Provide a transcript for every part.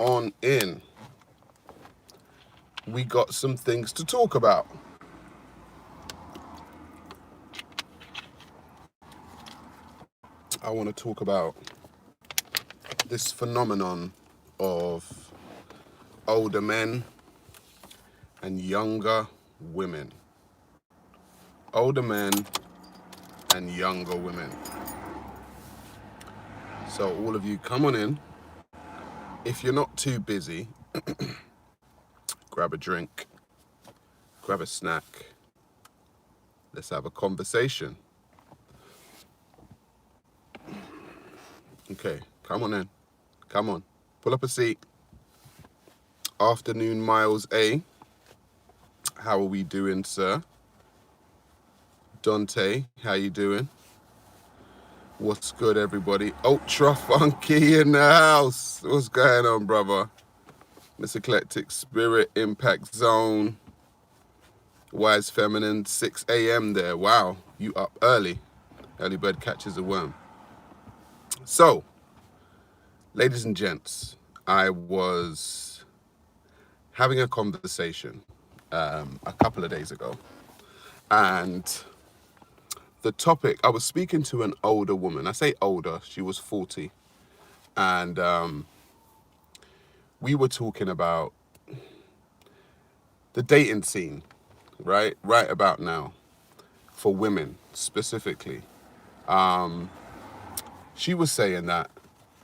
on in. We got some things to talk about. I want to talk about this phenomenon of older men and younger women. Older men and younger women. So all of you, come on in. If you're not too busy, grab a drink, grab a snack. Let's have a conversation. Okay, come on in. Come on. Pull up a seat. Afternoon, Miles A. How are we doing, sir? Dante, how you doing? What's good, everybody? Ultra Funky in the house. What's going on, brother? Miss Eclectic Spirit, Impact Zone. Wise Feminine, 6 a.m. there. Wow, you up early. Early bird catches a worm. So, ladies and gents, I was having a conversation a couple of days ago, and the topic, I was speaking to an older woman. I say older, she was 40, and we were talking about the dating scene, right about now, for women specifically. She was saying that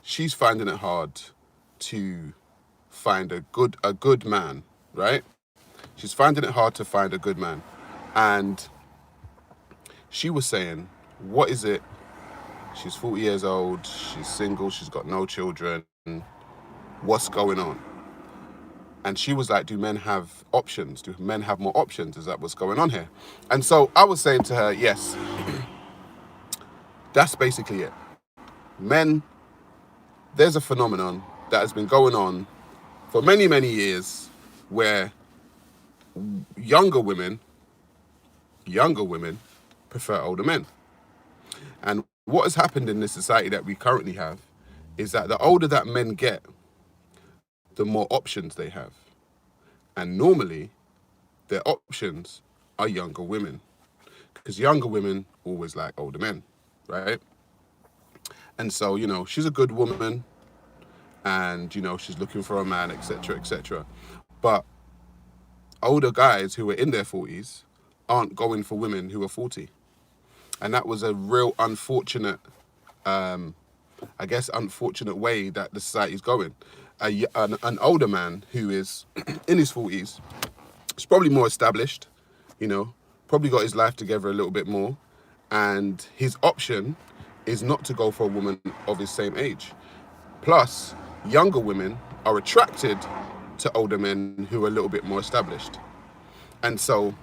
she's finding it hard to find a good man, right? She's finding it hard to find a good man. And she was saying, what is it? She's 40 years old, she's single, she's got no children. What's going on? And she was like, do men have options? Do men have more options? Is that what's going on here? And so I was saying to her, yes, that's basically it. Men, there's a phenomenon that has been going on for many, many years where younger women prefer older men. And what has happened in this society that we currently have is that the older that men get, the more options they have. And normally, their options are younger women. Because younger women always like older men, right? And so, you know, she's a good woman and, you know, she's looking for a man, etc., etc. But older guys who are in their 40s aren't going for women who are 40. And that was a real unfortunate, unfortunate way that the society's going. An older man who is in his 40s is probably more established, you know, probably got his life together a little bit more. And his option is not to go for a woman of his same age. Plus, younger women are attracted to older men who are a little bit more established. And so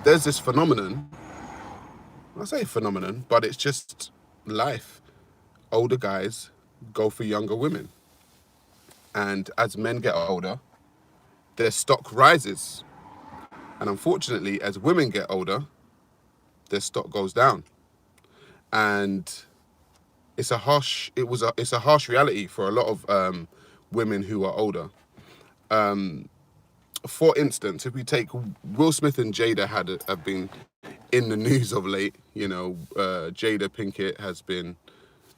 there's this phenomenon, I say phenomenon, but it's just life. Older guys go for younger women. And as men get older, their stock rises. And unfortunately, as women get older, their stock goes down. And it's a harsh reality for a lot of women who are older. For instance, if we take Will Smith and Jada have been in the news of late. You know, Jada Pinkett has been,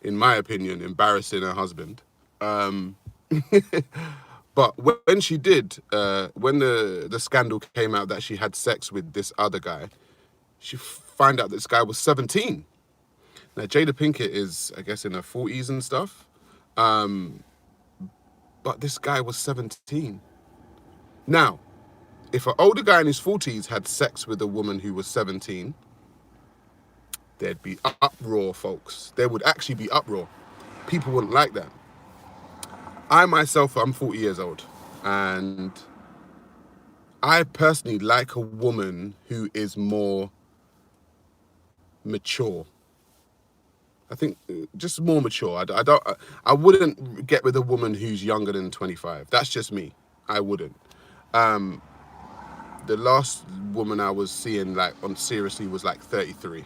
in my opinion, embarrassing her husband. But when she did, when the scandal came out that she had sex with this other guy, she found out this guy was 17. Now, Jada Pinkett is, I guess, in her 40s and stuff. But this guy was 17. Now, if an older guy in his 40s had sex with a woman who was 17, there'd be uproar, folks. There would actually be uproar. People wouldn't like that. I myself, I'm 40 years old, and I personally like a woman who is more mature. I think just more mature. I wouldn't get with a woman who's younger than 25. That's just me. I wouldn't. The last woman I was seeing seriously was 33.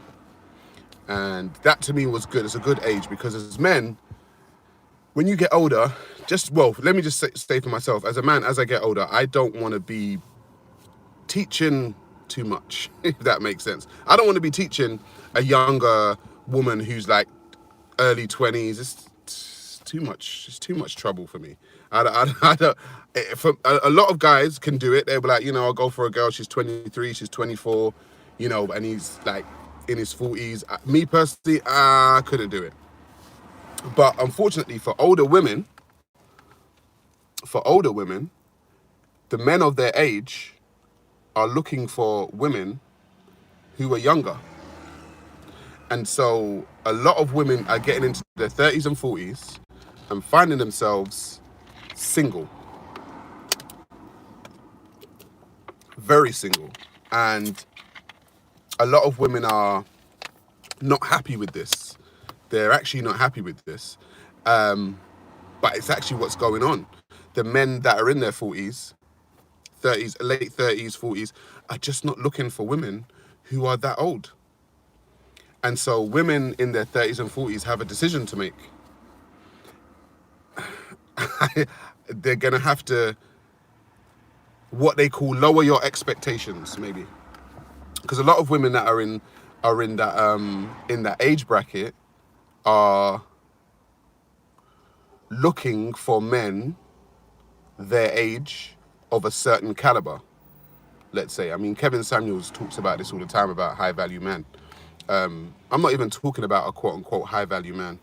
And that to me was good. It's a good age because as men, when you get older, let me just say for myself, as a man, as I get older, I don't want to be teaching too much, if that makes sense. I don't want to be teaching a younger woman who's like early 20s. It's too much. It's too much trouble for me. I don't. A lot of guys can do it. They'll be like, I'll go for a girl. She's 23. She's 24. And he's like in his 40s. Me personally, I couldn't do it. But unfortunately, for older women, the men of their age are looking for women who are younger. And so a lot of women are getting into their 30s and 40s and finding themselves single. Very single. And a lot of women are not happy with this. They're actually not happy with this. But it's actually what's going on. The men that are in their 40s, 30s, late 30s, 40s, are just not looking for women who are that old. And so women in their 30s and 40s have a decision to make. They're going to have to, what they call, lower your expectations, maybe. Because a lot of women that are in that age bracket are looking for men their age of a certain caliber, let's say. I mean, Kevin Samuels talks about this all the time, about high value men. I'm not even talking about a quote unquote high value man.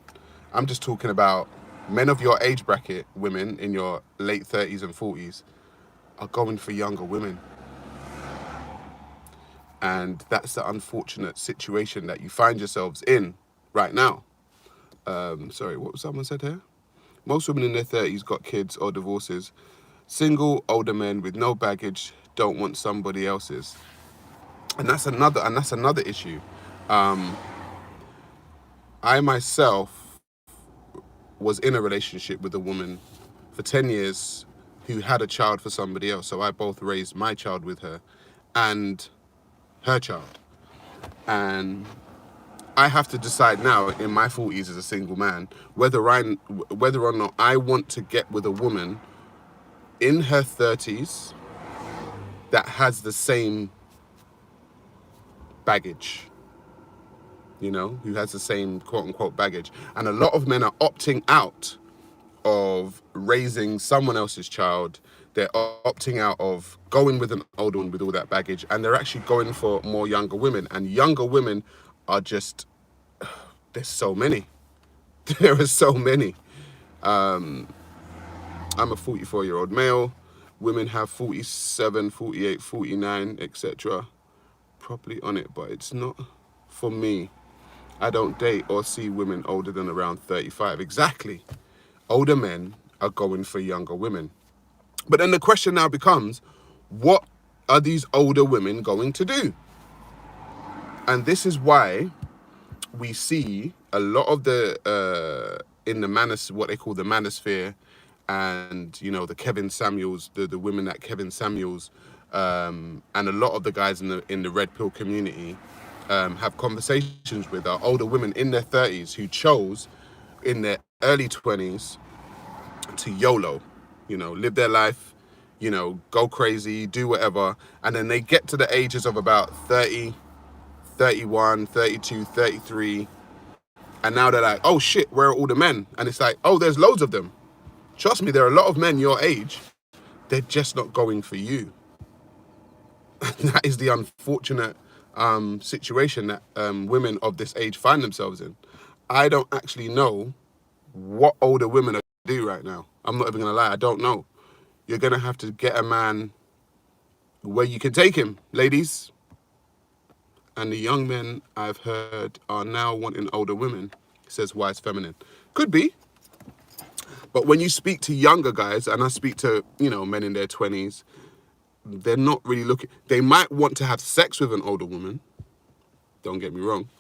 I'm just talking about men of your age bracket, women in your late 30s and 40s are going for younger women. And that's the unfortunate situation that you find yourselves in right now. Sorry, what was someone said here? Most women in their 30s got kids or divorces. Single, older men with no baggage don't want somebody else's. And that's another issue. I myself was in a relationship with a woman for 10 years who had a child for somebody else. So I both raised my child with her and her child. And I have to decide now in my 40s as a single man whether or not I want to get with a woman in her 30s that has the same baggage, who has the same quote unquote baggage. And a lot of men are opting out of raising someone else's child. They're opting out of going with an older one with all that baggage, and they're actually going for more younger women. And younger women are just, there's so many. There are so many. I'm a 44-year-old male. Women have 47, 48, 49, etc. Properly on it, but it's not for me. I don't date or see women older than around 35. Exactly. Older men are going for younger women. But then the question now becomes, what are these older women going to do? And this is why we see a lot of the, in the what they call the manosphere, and, the Kevin Samuels, the women that Kevin Samuels, and a lot of the guys in the Red Pill community have conversations with are older women in their 30s who chose in their early 20s to YOLO, live their life, go crazy, do whatever. And then they get to the ages of about 30, 31, 32, 33. And now they're like, oh shit, where are all the men? And it's like, oh, there's loads of them. Trust me, there are a lot of men your age. They're just not going for you. That is the unfortunate situation that women of this age find themselves in. I don't actually know what older women are going to do right now. I'm not even going to lie, I don't know. You're going to have to get a man where you can take him, ladies. And the young men I've heard are now wanting older women, says Wise Feminine. Could be. But when you speak to younger guys, and I speak to, men in their 20s, they're not really looking. They might want to have sex with an older woman, don't get me wrong.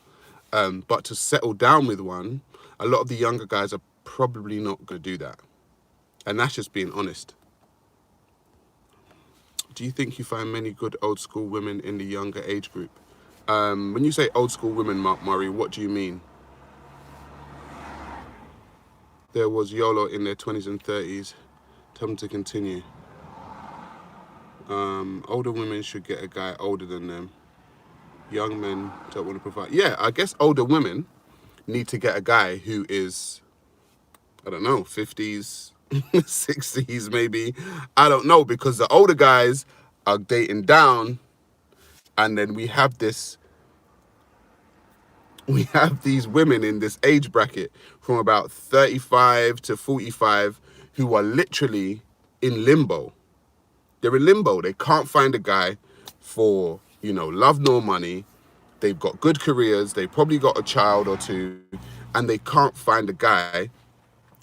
But to settle down with one, a lot of the younger guys are probably not going to do that. And that's just being honest. Do you think you find many good old school women in the younger age group? When you say old school women, Mark Murray, what do you mean? there was YOLO in their 20s and 30s. Tell them to continue. Older women should get a guy older than them. Young men don't want to provide. Yeah, I guess older women need to get a guy who is, I don't know, 50s, 60s maybe. I don't know, because the older guys are dating down, and then we have these women in this age bracket from about 35 to 45 who are literally in limbo. They're in limbo. They can't find a guy for, love nor money. They've got good careers. They've probably got a child or two, and they can't find a guy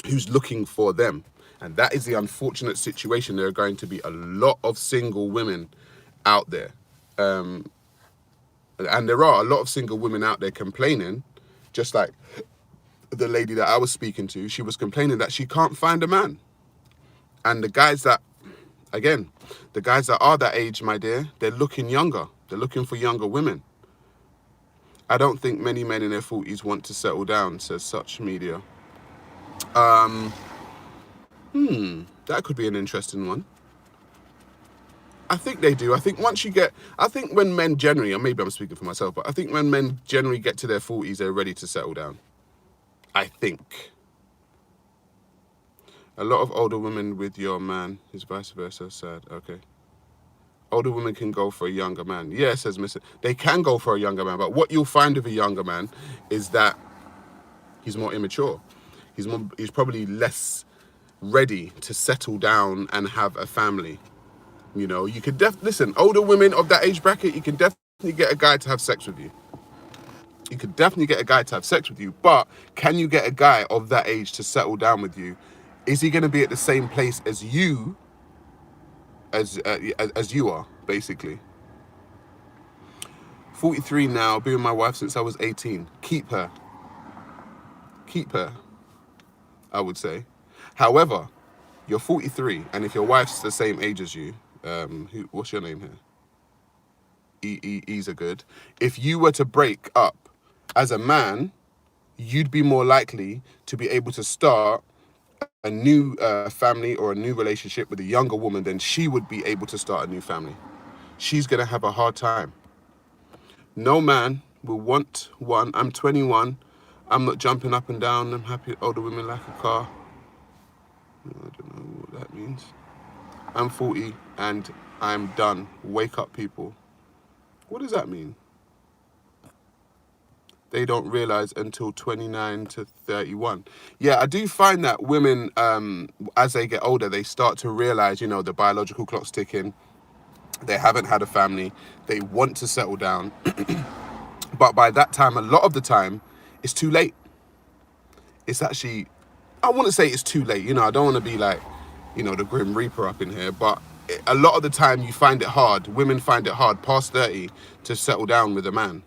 who's looking for them. And that is the unfortunate situation. There are going to be a lot of single women out there. And there are a lot of single women out there complaining, just like the lady that I was speaking to. She was complaining that she can't find a man. And the guys that are that age, my dear, they're looking younger. They're looking for younger women. I don't think many men in their 40s want to settle down, says Such Media. That could be an interesting one. I think they do. I think when men generally, or maybe I'm speaking for myself, but I think when men generally get to their 40s, they're ready to settle down. I think. A lot of older women with your man is vice versa. Sad. Okay. Older women can go for a younger man. Yeah, says Mr. They can go for a younger man, but what you'll find with a younger man is that he's more immature. He's probably less ready to settle down and have a family. You could listen, older women of that age bracket, you can definitely get a guy to have sex with you. You could definitely get a guy to have sex with you, but can you get a guy of that age to settle down with you? Is he going to be at the same place as you, as you are, basically? 43 now, been with my wife since I was 18. Keep her, I would say. However, you're 43, and if your wife's the same age as you, what's your name here? E's are good. If you were to break up as a man, you'd be more likely to be able to start a new family or a new relationship with a younger woman than she would be able to start a new family. She's going to have a hard time. No man will want one. I'm 21. I'm not jumping up and down. I'm happy older women like a car. I don't know what that means. I'm 40 and I'm done. Wake up, people. What does that mean? They don't realize until 29 to 31. Yeah, I do find that women, as they get older, they start to realize, the biological clock's ticking. They haven't had a family. They want to settle down. But by that time, a lot of the time, it's too late. It's actually, I want to say it's too late. I don't want to be like, the Grim Reaper up in here. But a lot of the time, you find it hard. Women find it hard past 30 to settle down with a man.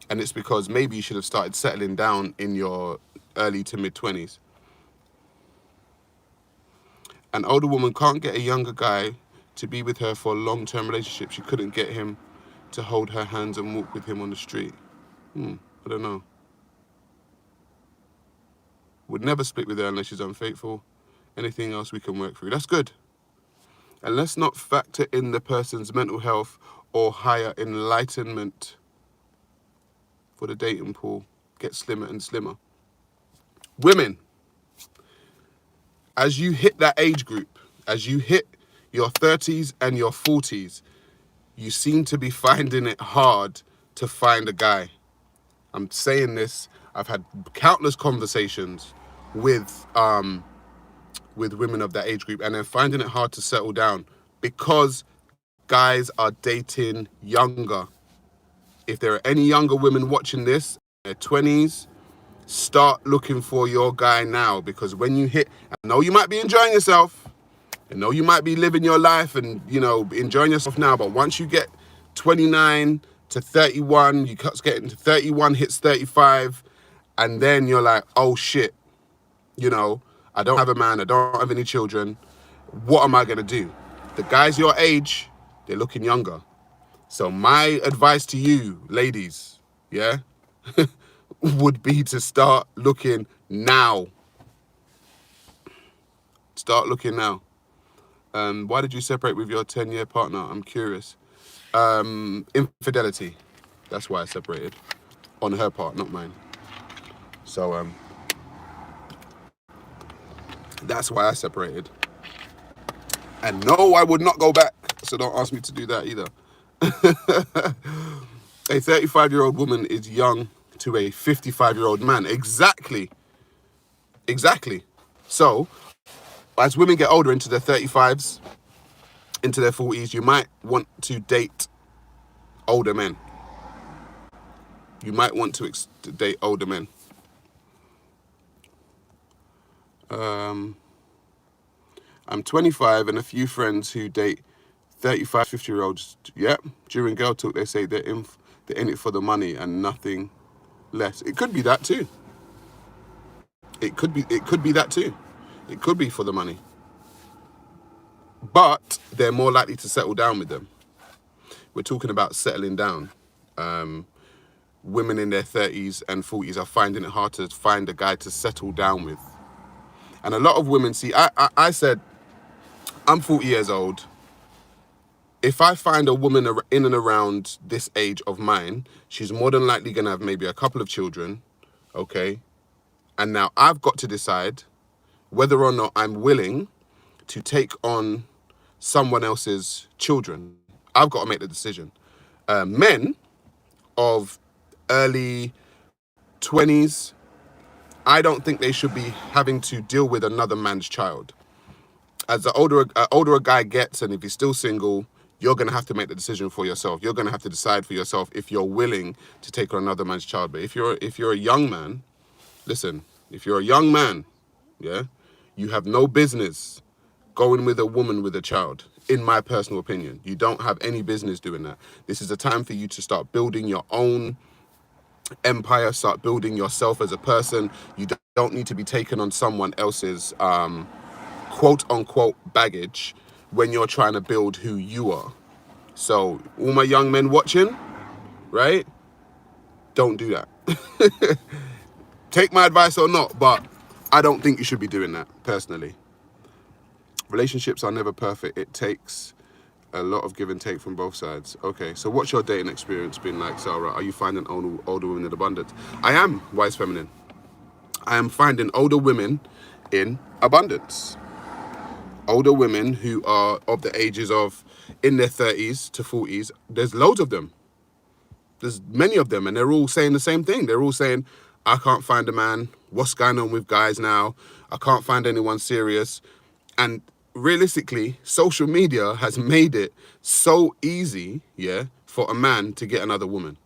And it's because maybe you should have started settling down in your early to mid 20s. An older woman can't get a younger guy to be with her for a long-term relationship. She couldn't get him to hold her hands and walk with him on the street. I don't know. Would never split with her unless she's unfaithful. Anything else we can work through. That's good. And let's not factor in the person's mental health or higher enlightenment for the dating pool. Get slimmer and slimmer. Women, as you hit that age group, as you hit your 30s and your 40s, you seem to be finding it hard to find a guy. I'm saying this, I've had countless conversations with women of that age group, and they're finding it hard to settle down because guys are dating younger. If there are any younger women watching this, in their 20s, start looking for your guy now, because when you hit, I know you might be enjoying yourself, I know you might be living your life and, enjoying yourself now, but once you get 29 to 31, you get into 31, hits 35, and then you're like, oh shit, I don't have a man, I don't have any children, what am I gonna do? The guys your age, they're looking younger. So my advice to you, ladies, would be to start looking now. Start looking now. Why did you separate with your 10-year partner? I'm curious. Infidelity. That's why I separated. On her part, not mine. So that's why I separated. And no, I would not go back. So don't ask me to do that either. A 35-year-old woman is young to a 55-year-old man. Exactly. So, as women get older into their 35s, into their 40s, you might want to date older men. You might want to date older men. I'm 25 and a few friends who date 35, 50-year-olds. Yep, during girl talk, they say they're in it for the money and nothing less. It could be that too. It could be that too. It could be for the money. But they're more likely to settle down with them. We're talking about settling down. Women in their 30s and 40s are finding it hard to find a guy to settle down with. And a lot of women, see, I said, I'm 40 years old. If I find a woman in and around this age of mine, she's more than likely going to have maybe a couple of children, okay? And now I've got to decide whether or not I'm willing to take on someone else's children. I've got to make the decision. Men of early 20s, I don't think they should be having to deal with another man's child. As the older a guy gets, and if he's still single, you're going to have to make the decision for yourself. You're going to have to decide for yourself if you're willing to take on another man's child. But if you're a young man, listen, if you're a young man, yeah, you have no business going with a woman with a child, in my personal opinion. You don't have any business doing that. This is a time for you to start building your own empire, start building yourself as a person. You don't need to be taken on someone else's quote unquote baggage when you're trying to build who you are. So all my young men watching, right? Don't do that. Take my advice or not, but I don't think you should be doing that, personally. Relationships are never perfect. It takes a lot of give and take from both sides. Okay, so what's your dating experience been like, Sarah? Are you finding older women in abundance? I am, Wise Feminine. I am finding older women in abundance. Older women who are of the ages of in their 30s to 40s. There's loads of them. There's many of them, and they're all saying the same thing. They're all saying, I can't find a man. What's going on with guys now? I can't find anyone serious. And realistically, social media has made it so easy, yeah, for a man to get another woman.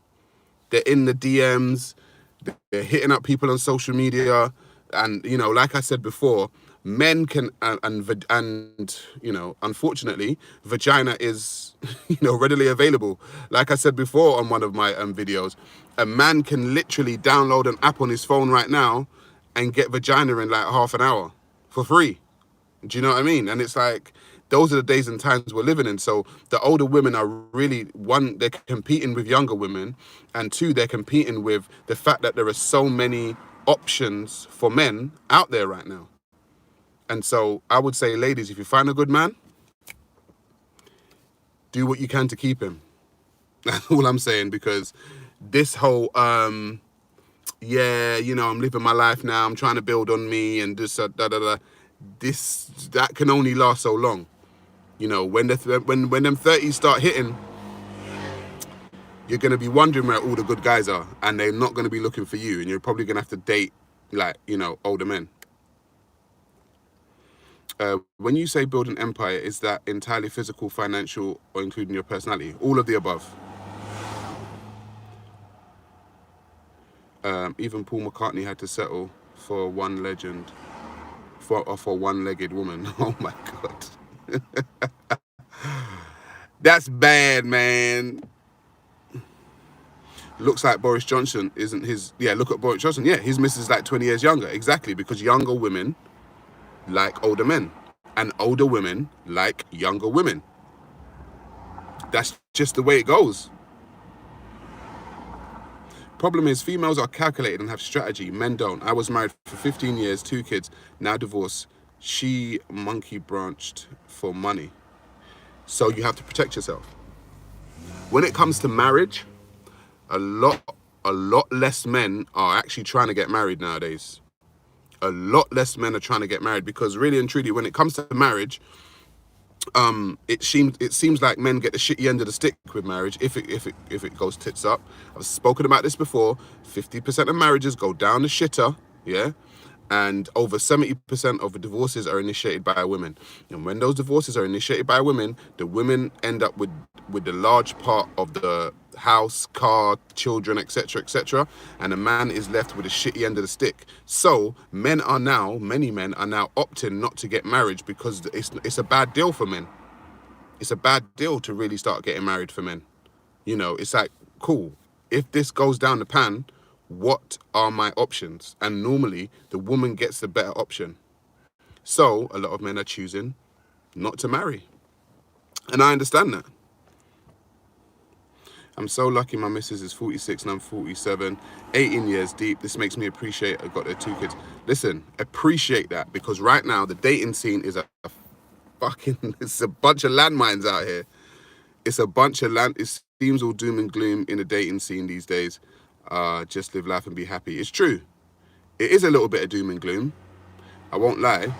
They're in the DMs, they're hitting up people on social media, and, you know, like I said before, men can, and you know, unfortunately, vagina is, you know, readily available. Like I said before on one of my videos, a man can literally download an app on his phone right now and get vagina in like half an hour for free. Do you know what I mean? And it's like, those are the days and times we're living in. So the older women are really, one, they're competing with younger women, and two, they're competing with the fact that there are so many options for men out there right now. And so I would say, ladies, if you find a good man, do what you can to keep him. That's all I'm saying, because this whole, yeah, you know, I'm living my life now, I'm trying to build on me and this, that can only last so long. You know, when them 30s start hitting, you're going to be wondering where all the good guys are, and they're not going to be looking for you, and you're probably going to have to date, like, you know, older men. When you say build an empire, is that entirely physical, financial, or including your personality? All of the above. Even Paul McCartney had to settle for one legend, for one-legged woman. Oh my God. That's bad, man. Looks like Boris Johnson isn't his... Yeah, look at Boris Johnson. Yeah, his missus is like 20 years younger. Exactly, because younger women like older men, and older women like younger women. That's just the way it goes. Problem is, females are calculated and have strategy. Men don't. I was married for 15 years, 2 kids, now divorced, She monkey branched for money. So you have to protect yourself. When it comes to marriage, a lot less men are actually trying to get married nowadays. A lot less men are trying to get married because really and truly, when it comes to marriage, it seems like men get the shitty end of the stick with marriage if it goes tits up. I've spoken about this before. 50% of marriages go down the shitter, yeah, and over 70% of the divorces are initiated by women. And when those divorces are initiated by women, the women end up with the large part of the house, car, children, etc., etc., and the man is left with a shitty end of the stick. So many men are now opting not to get married because it's a bad deal for men. It's a bad deal to really start getting married for men. You know, it's like, cool, if this goes down the pan, what are my options? And normally the woman gets the better option. So a lot of men are choosing not to marry. And I understand that. I'm so lucky my missus is 46 and I'm 47, 18 years deep. This makes me appreciate I've got their 2 kids. Listen, appreciate that, because right now the dating scene is it's a bunch of landmines out here. It's a bunch of it seems all doom and gloom in the dating scene these days. Just live life and be happy. It's true. It is a little bit of doom and gloom. I won't lie.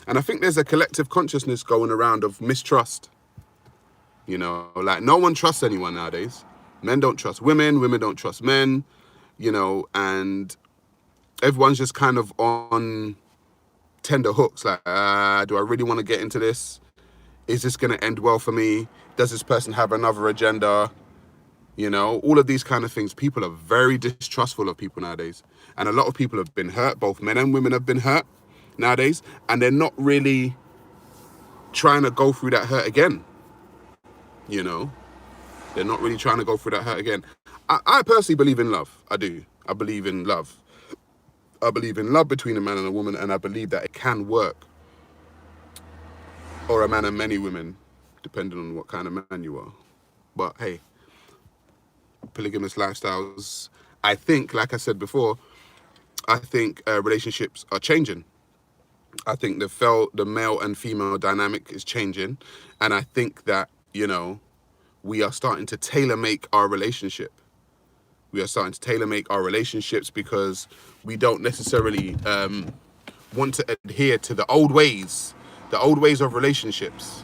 And I think there's a collective consciousness going around of mistrust. You know, like no one trusts anyone nowadays. Men don't trust women, women don't trust men, you know, and everyone's just kind of on tender hooks. Like, do I really want to get into this? Is this going to end well for me? Does this person have another agenda? You know, all of these kind of things. People are very distrustful of people nowadays. And a lot of people have been hurt. Both men and women have been hurt nowadays. And they're not really trying to go through that hurt again. You know, they're not really trying to go through that hurt again. I personally believe in love. I do. I believe in love. I believe in love between a man and a woman. And I believe that it can work. Or a man and many women, depending on what kind of man you are. But hey, polygamous lifestyles, I think, like I said before, I think relationships are changing. I think the male and female dynamic is changing. And I think that, you know, we are starting to tailor-make our relationship. We are starting to tailor-make our relationships because we don't necessarily want to adhere to the old ways of relationships.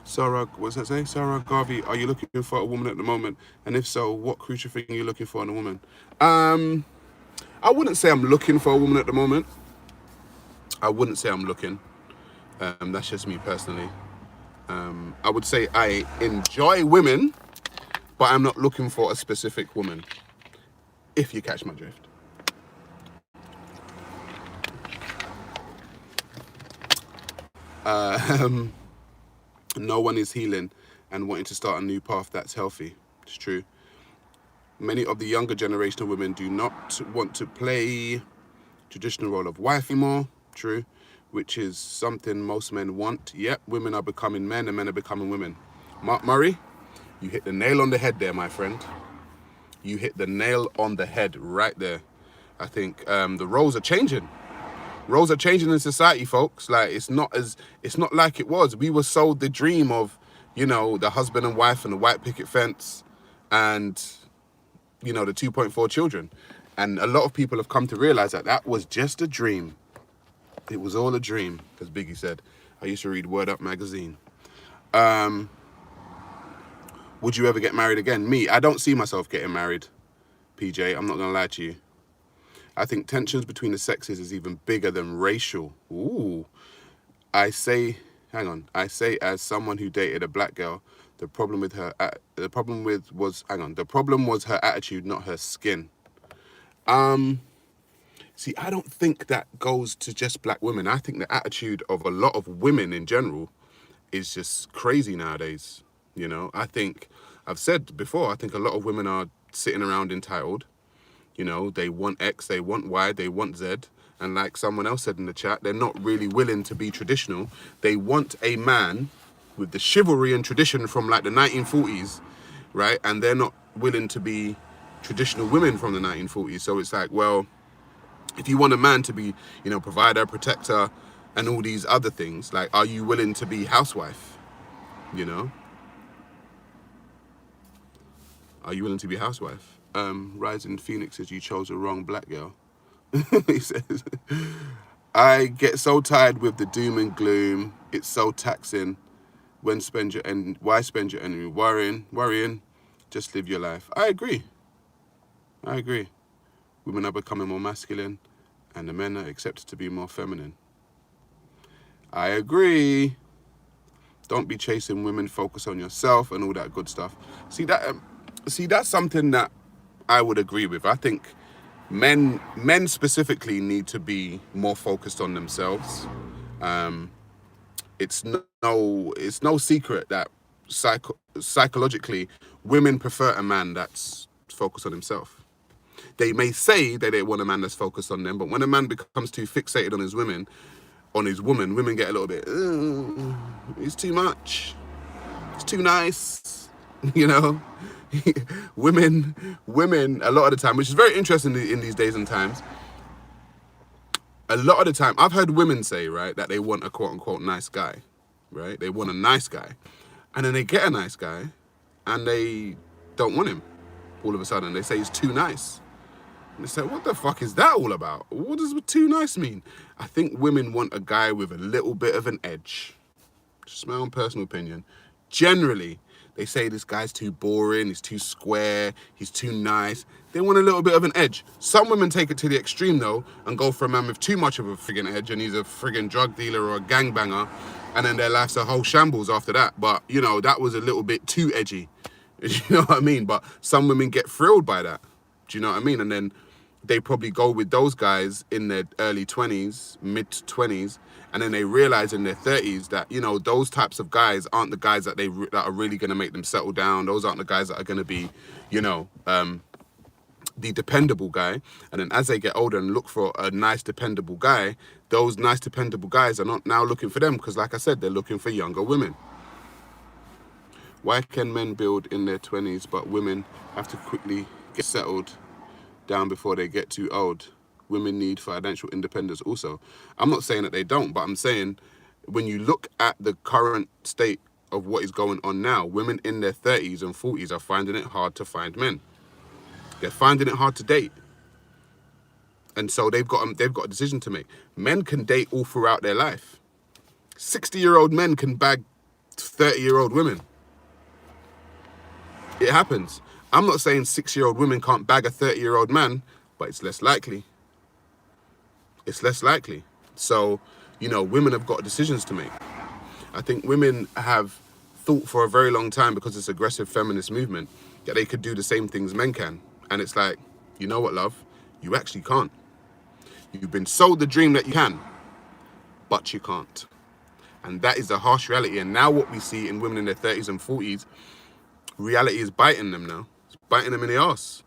Sarah, what's that say? Sarah Garvey, are you looking for a woman at the moment? And if so, what crucial thing are you looking for in a woman? I wouldn't say I'm looking for a woman at the moment. I wouldn't say I'm looking. That's just me personally. I would say I enjoy women, but I'm not looking for a specific woman, if you catch my drift. No one is healing and wanting to start a new path that's healthy. It's true. Many of the younger generation of women do not want to play traditional role of wife anymore. True. Which is something most men want. Yep, women are becoming men and men are becoming women. Mark Murray, you hit the nail on the head there, my friend. You hit the nail on the head right there. I think the roles are changing. Roles are changing in society, folks. Like, it's not like it was. We were sold the dream of, you know, the husband and wife and the white picket fence and, you know, the 2.4 children. And a lot of people have come to realize that that was just a dream. It was all a dream, as Biggie said. I used to read Word Up magazine. Would you ever get married again? Me, I don't see myself getting married, PJ. I'm not going to lie to you. I think tensions between the sexes is even bigger than racial. Ooh. I say as someone who dated a black girl, the problem was her attitude, not her skin. See, I don't think that goes to just black women. I think the attitude of a lot of women in general is just crazy nowadays. You know, I've said before, I think a lot of women are sitting around entitled. You know, they want X, they want Y, they want Z. And like someone else said in the chat, they're not really willing to be traditional. They want a man with the chivalry and tradition from like the 1940s, right? And they're not willing to be traditional women from the 1940s. So it's like, well, If you want a man to be, you know, provider, protector, and all these other things, like, are you willing to be housewife? You know, are you willing to be housewife? Rising Phoenix says you chose the wrong black girl. He says, I get so tired with the doom and gloom. It's so taxing. Why spend your energy worrying? Just live your life. I agree. Women are becoming more masculine, and the men are accepted to be more feminine. I agree. Don't be chasing women. Focus on yourself and all that good stuff. See, that's something that I would agree with. I think men specifically need to be more focused on themselves. It's no secret that psychologically women prefer a man that's focused on himself. They may say that they want a man that's focused on them, but when a man becomes too fixated on his woman, women get a little bit, it's too much, it's too nice, you know. women a lot of the time, which is very interesting in these days and times, a lot of the time I've heard women say, right, that they want a quote unquote nice guy, right? They want a nice guy, and then they get a nice guy and they don't want him. All of a sudden they say he's too nice. And they say, what the fuck is that all about? What does too nice mean? I think women want a guy with a little bit of an edge. Just my own personal opinion. Generally, they say this guy's too boring, he's too square, he's too nice. They want a little bit of an edge. Some women take it to the extreme though and go for a man with too much of a friggin' edge, and he's a friggin' drug dealer or a gangbanger, and then their life's a whole shambles after that. But, you know, that was a little bit too edgy. You know what I mean? But some women get thrilled by that. Do you know what I mean? And then they probably go with those guys in their early 20s, mid 20s, and then they realize in their 30s that, you know, those types of guys aren't the guys that that are really going to make them settle down. Those aren't the guys that are going to be, you know, the dependable guy. And then as they get older and look for a nice, dependable guy, those nice, dependable guys are not now looking for them because, like I said, they're looking for younger women. Why can men build in their 20s, but women have to quickly get settled down before they get too old? Women need financial independence also. I'm not saying that they don't, but I'm saying when you look at the current state of what is going on now, women in their 30s and 40s are finding it hard to find men. They're finding it hard to date. And so they've got a decision to make. Men can date all throughout their life. 60-year-old men can bag 30-year-old women. It happens. I'm not saying 6-year-old women can't bag a 30-year-old man, but it's less likely. It's less likely. So, you know, women have got decisions to make. I think women have thought for a very long time, because it's aggressive feminist movement, that they could do the same things men can. And it's like, you know what, love? You actually can't. You've been sold the dream that you can, but you can't. And that is the harsh reality. And now what we see in women in their 30s and 40s, reality is biting them now. It's biting them in the arse.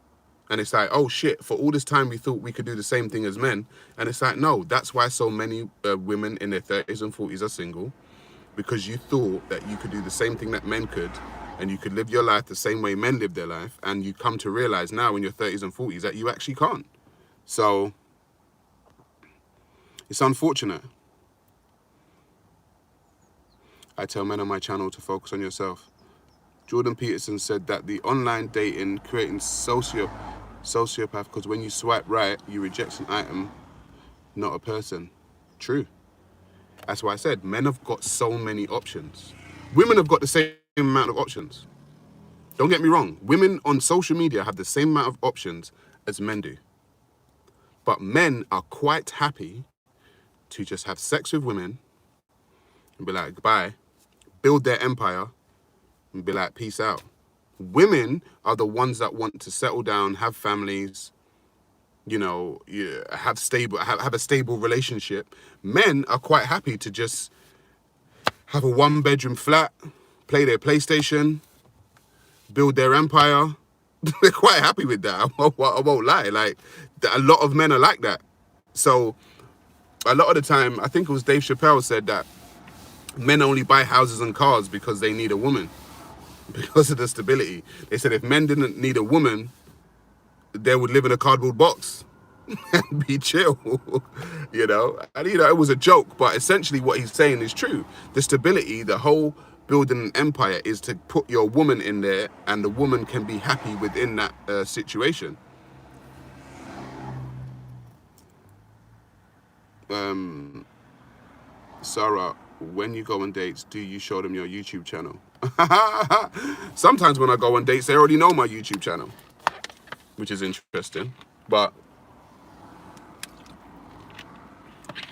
And it's like, oh shit, for all this time we thought we could do the same thing as men. And it's like, no, that's why so many women in their 30s and 40s are single. Because you thought that you could do the same thing that men could, and you could live your life the same way men live their life. And you come to realize now in your 30s and 40s that you actually can't. So it's unfortunate. I tell men on my channel to focus on yourself. Jordan Peterson said that the online dating creating sociopath, because when you swipe right, you reject an item, not a person. True. That's why I said men have got so many options. Women have got the same amount of options. Don't get me wrong. Women on social media have the same amount of options as men do. But men are quite happy to just have sex with women and be like, bye, build their empire and be like, peace out. Women are the ones that want to settle down, have families, you know, have a stable relationship. Men are quite happy to just have a 1-bedroom flat, play their PlayStation, build their empire. They're quite happy with that. I won't lie. Like, a lot of men are like that. So a lot of the time, I think it was Dave Chappelle said that men only buy houses and cars because they need a woman, because of the stability. They said if men didn't need a woman, they would live in a cardboard box. and be chill, you know? And, you know, it was a joke, but essentially what he's saying is true. The stability, the whole building an empire is to put your woman in there and the woman can be happy within that situation. Sarah, when you go on dates, do you show them your YouTube channel? Sometimes when I go on dates, they already know my YouTube channel, which is interesting. But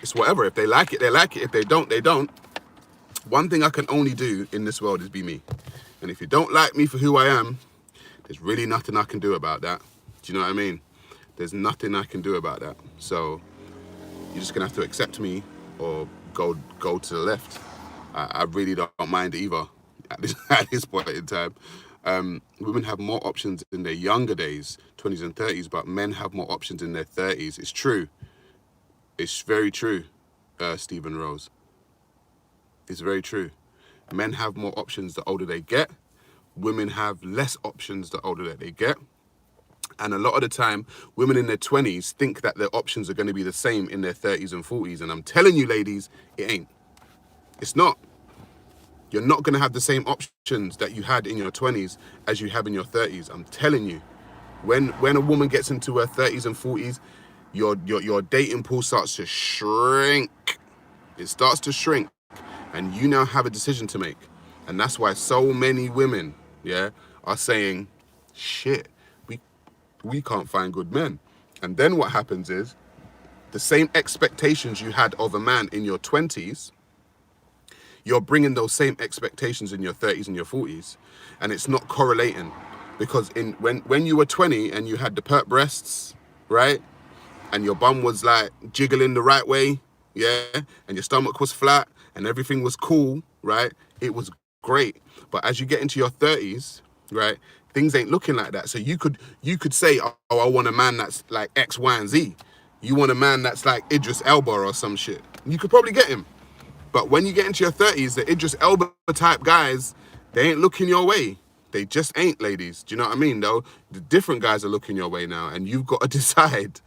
it's whatever. If they like it, they like it. If they don't, they don't. One thing I can only do in this world is be me. And if you don't like me for who I am, there's really nothing I can do about that. Do you know what I mean? There's nothing I can do about that. So you're just gonna have to accept me or go to the left. I really don't mind either at this point in time. Women have more options in their younger days, 20s and 30s, but men have more options in their 30s. It's true. It's very true, Stephen Rose. It's very true. Men have more options the older they get. Women have less options the older that they get. And a lot of the time, women in their 20s think that their options are going to be the same in their 30s and 40s. And I'm telling you, ladies, it ain't. It's not. You're not going to have the same options that you had in your 20s as you have in your 30s. I'm telling you. When a woman gets into her 30s and 40s, your dating pool starts to shrink. It starts to shrink. And you now have a decision to make. And that's why so many women, are saying, shit, we can't find good men. And then what happens is, the same expectations you had of a man in your 20s, you're bringing those same expectations in your 30s and your 40s. And it's not correlating. Because when you were 20 and you had the pert breasts, right? And your bum was like jiggling the right way, and your stomach was flat and everything was cool, right? It was great. But as you get into your 30s, right, things ain't looking like that. So you could say, oh, I want a man that's like X, Y, and Z. You want a man that's like Idris Elba or some shit. You could probably get him. But when you get into your 30s, the Idris Elba type guys, they ain't looking your way. They just ain't, ladies. Do you know what I mean, though? The different guys are looking your way now, and you've got to decide,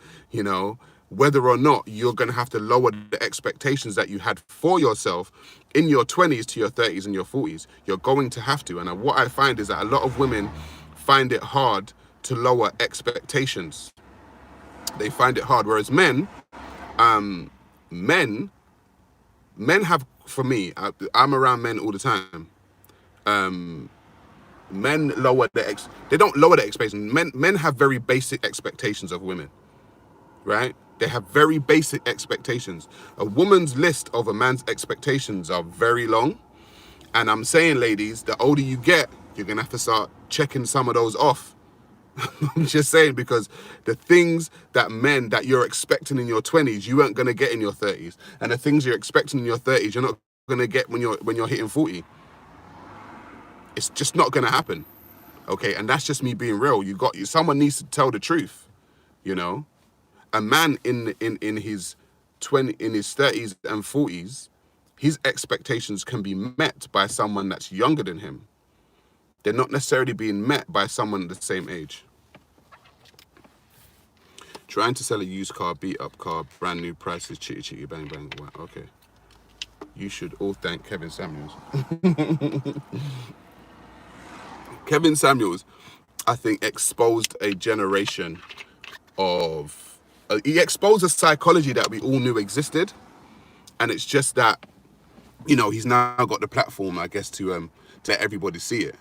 whether or not you're going to have to lower the expectations that you had for yourself in your 20s to your 30s and your 40s. You're going to have to. And what I find is that a lot of women find it hard to lower expectations. They find it hard. Whereas men have, for me, I'm around men all the time. Men lower they don't lower the expectations. Men have very basic expectations of women, right? They have very basic expectations. A woman's list of a man's expectations are very long. And I'm saying, ladies, the older you get, you're going to have to start checking some of those off. I'm just saying, because the things that you're expecting in your 20s, you aren't going to get in your 30s. And the things you're expecting in your 30s, you're not going to get when you're hitting 40. It's just not going to happen. Okay, and that's just me being real. Someone needs to tell the truth, A man in his 30s and 40s, his expectations can be met by someone that's younger than him. They're not necessarily being met by someone the same age. Trying to sell a used car, beat up car, brand new prices, chitty chitty bang bang. Wow, okay. You should all thank Kevin Samuels. Kevin Samuels, I think, exposed a generation of... he exposed a psychology that we all knew existed. And it's just that, he's now got the platform, I guess, to let everybody see it.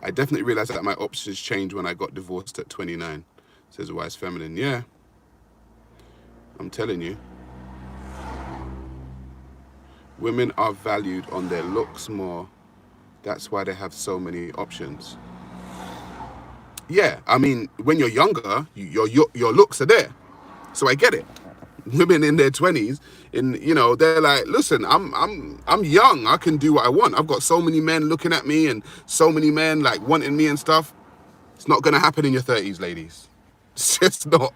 I definitely realized that my options changed when I got divorced at 29, says Wise Feminine. Yeah, I'm telling you. Women are valued on their looks more. That's why they have so many options. Yeah, I mean, when you're younger, your looks are there. So I get it. Women in their 20s, they're like, listen, I'm young. I can do what I want. I've got so many men looking at me and so many men like wanting me and stuff. It's not going to happen in your 30s, ladies. It's just not.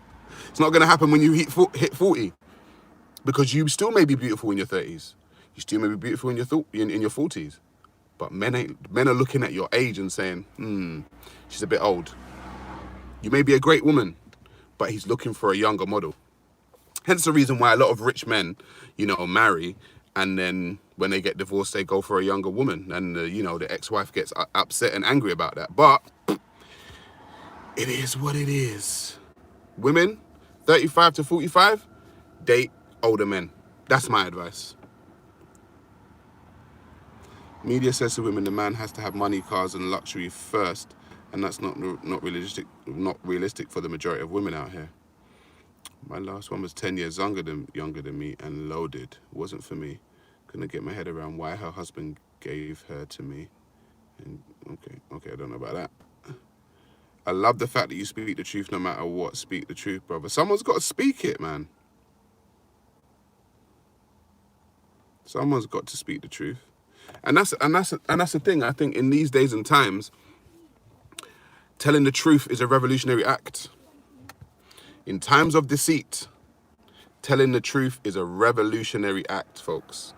It's not going to happen when you hit 40, because you still may be beautiful in your 30s. You still may be beautiful in your 40s. But men are looking at your age and saying, she's a bit old. You may be a great woman, but he's looking for a younger model. Hence the reason why a lot of rich men, marry, and then when they get divorced, they go for a younger woman, and the ex-wife gets upset and angry about that. But it is what it is. Women, 35 to 45, date older men. That's my advice. Media says to women the man has to have money, cars, and luxury first, and that's not realistic for the majority of women out here. My last one was 10 years younger than me and loaded. It wasn't for me. Couldn't get my head around why her husband gave her to me. And okay, I don't know about that. I love the fact that you speak the truth no matter what. Speak the truth, brother. Someone's got to speak it, man. Someone's got to speak the truth. And that's the thing. I think in these days and times, telling the truth is a revolutionary act. In times of deceit, telling the truth is a revolutionary act, folks.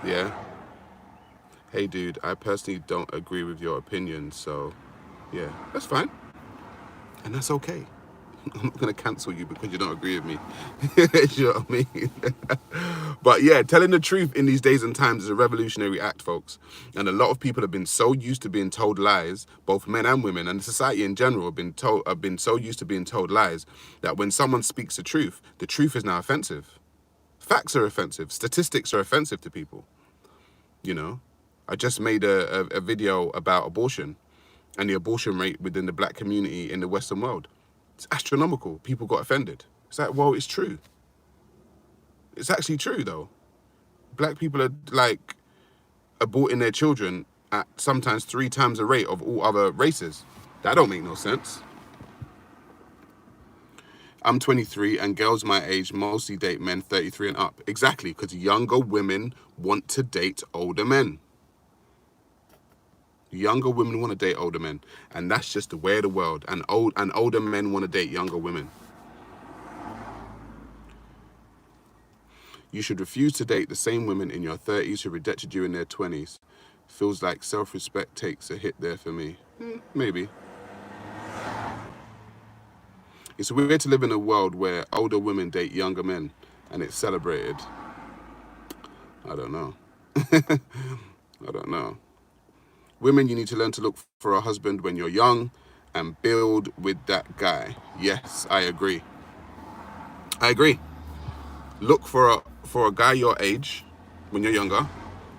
Yeah? Hey, dude, I personally don't agree with your opinion, so, yeah, that's fine. And that's okay. I'm not going to cancel you because you don't agree with me. You know what I mean? But yeah, telling the truth in these days and times is a revolutionary act, folks. And a lot of people have been so used to being told lies, both men and women, and society in general have been so used to being told lies that when someone speaks the truth is now offensive. Facts are offensive. Statistics are offensive to people. I just made a video about abortion and the abortion rate within the black community in the Western world. It's astronomical. People got offended. It's like, well, it's true. It's actually true, though. Black people are, aborting their children at sometimes 3 times the rate of all other races. That don't make no sense. I'm 23 and girls my age mostly date men 33 and up. Exactly, because younger women want to date older men. Younger women want to date older men, and that's just the way of the world. And older men want to date younger women. You should refuse to date the same women in your 30s who rejected you in their 20s. Feels like self-respect takes a hit there for me. Maybe. It's weird to live in a world where older women date younger men, and it's celebrated. I don't know. I don't know. Women, you need to learn to look for a husband when you're young and build with that guy. Yes, I agree. I agree. Look for a guy your age when you're younger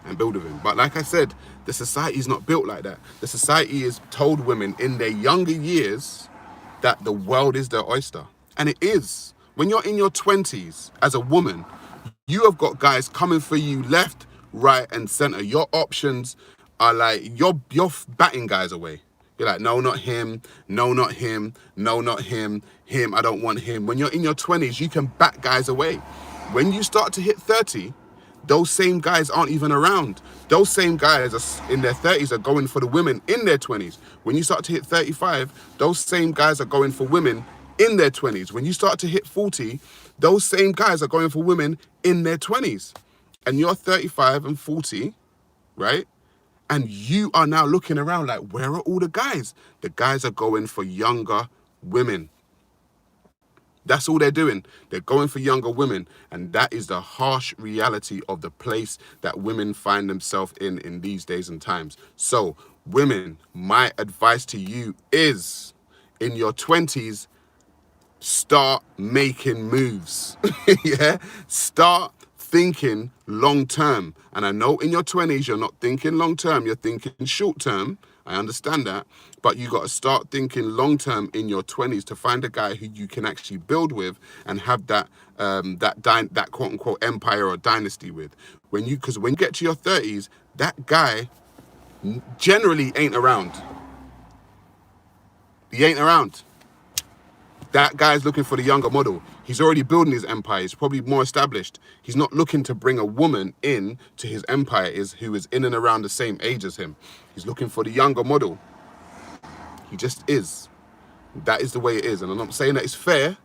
and build with him. But like I said, the society is not built like that. The society has told women in their younger years that the world is their oyster. And it is. When you're in your 20s as a woman, you have got guys coming for you left, right, and center. Your options are like, you're batting guys away. You're like, no, not him. No, not him. No, not him. Him, I don't want him. When you're in your 20s, you can bat guys away. When you start to hit 30, those same guys aren't even around. Those same guys in their 30s are going for the women in their 20s. When you start to hit 35, those same guys are going for women in their 20s. When you start to hit 40, those same guys are going for women in their 20s. And you're 35 and 40, right? And you are now looking around like, where are all the guys? The guys are going for younger women. That's all they're doing. They're going for younger women. And that is the harsh reality of the place that women find themselves in these days and times. So, women, my advice to you is, in your 20s, start making moves. Yeah? Start thinking long term. And I know in your 20s, you're not thinking long term, you're thinking short term. I understand that. But you got to start thinking long term in your 20s to find a guy who you can actually build with and have that quote unquote empire or dynasty with. Because when you get to your 30s, that guy generally ain't around. He ain't around. That guy's looking for the younger model. He's already building his empire. He's probably more established. He's not looking to bring a woman in to his empire who is in and around the same age as him. He's looking for the younger model. He just is. That is the way it is. And I'm not saying that it's fair.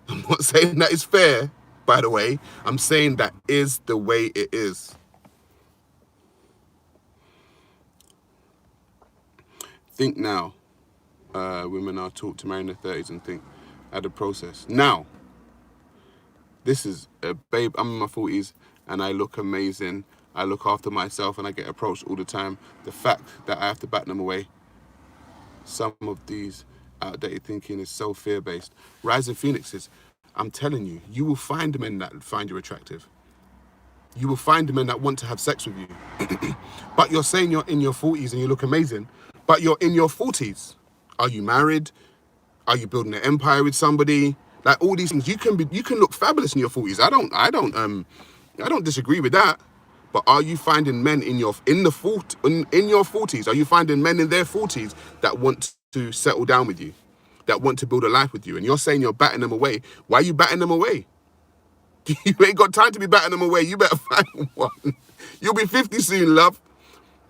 I'm not saying that it's fair, by the way. I'm saying that is the way it is. Think now. Women are taught to marry in their 30s and think at the process. Now, this is a babe. I'm in my 40s and I look amazing. I look after myself and I get approached all the time. The fact that I have to bat them away, some of these outdated thinking is so fear-based. Rising Phoenixes, I'm telling you, you will find men that find you attractive. You will find men that want to have sex with you. But you're saying you're in your 40s and you look amazing, but you're in your 40s. Are you married? Are you building an empire with somebody? Like all these things, you can look fabulous in your 40s. I don't disagree with that. But are you finding men in your 40s? Are you finding men in their 40s that want to settle down with you, that want to build a life with you? And you're saying you're batting them away. Why are you batting them away? You ain't got time to be batting them away. You better find one. You'll be 50 soon, love.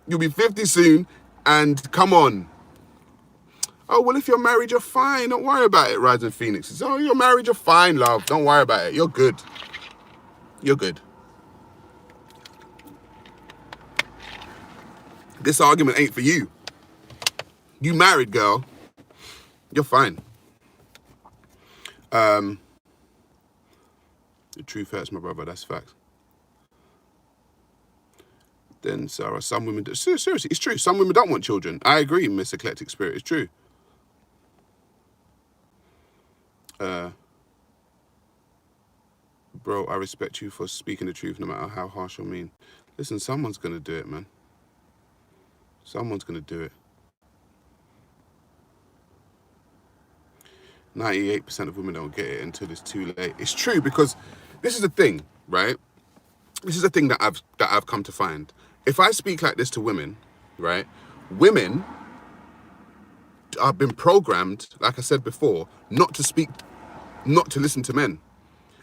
You'll be 50 soon, and come on. Oh, well, if you're married, you're fine. Don't worry about it, Rising Phoenixes. Oh, you're married, you're fine, love. Don't worry about it. You're good. You're good. This argument ain't for you. You married, girl. You're fine. The truth hurts, my brother. That's facts. Then, Sarah, some women do. Seriously, it's true. Some women don't want children. I agree, Miss Eclectic Spirit. It's true. Bro, I respect you for speaking the truth no matter how harsh or mean. Listen, someone's going to do it, man. Someone's going to do it. 98% of women don't get it until it's too late. It's true, because this is the thing, right? This is the thing that I've come to find. If I speak like this to women, right? Women have been programmed, like I said before, not to listen to men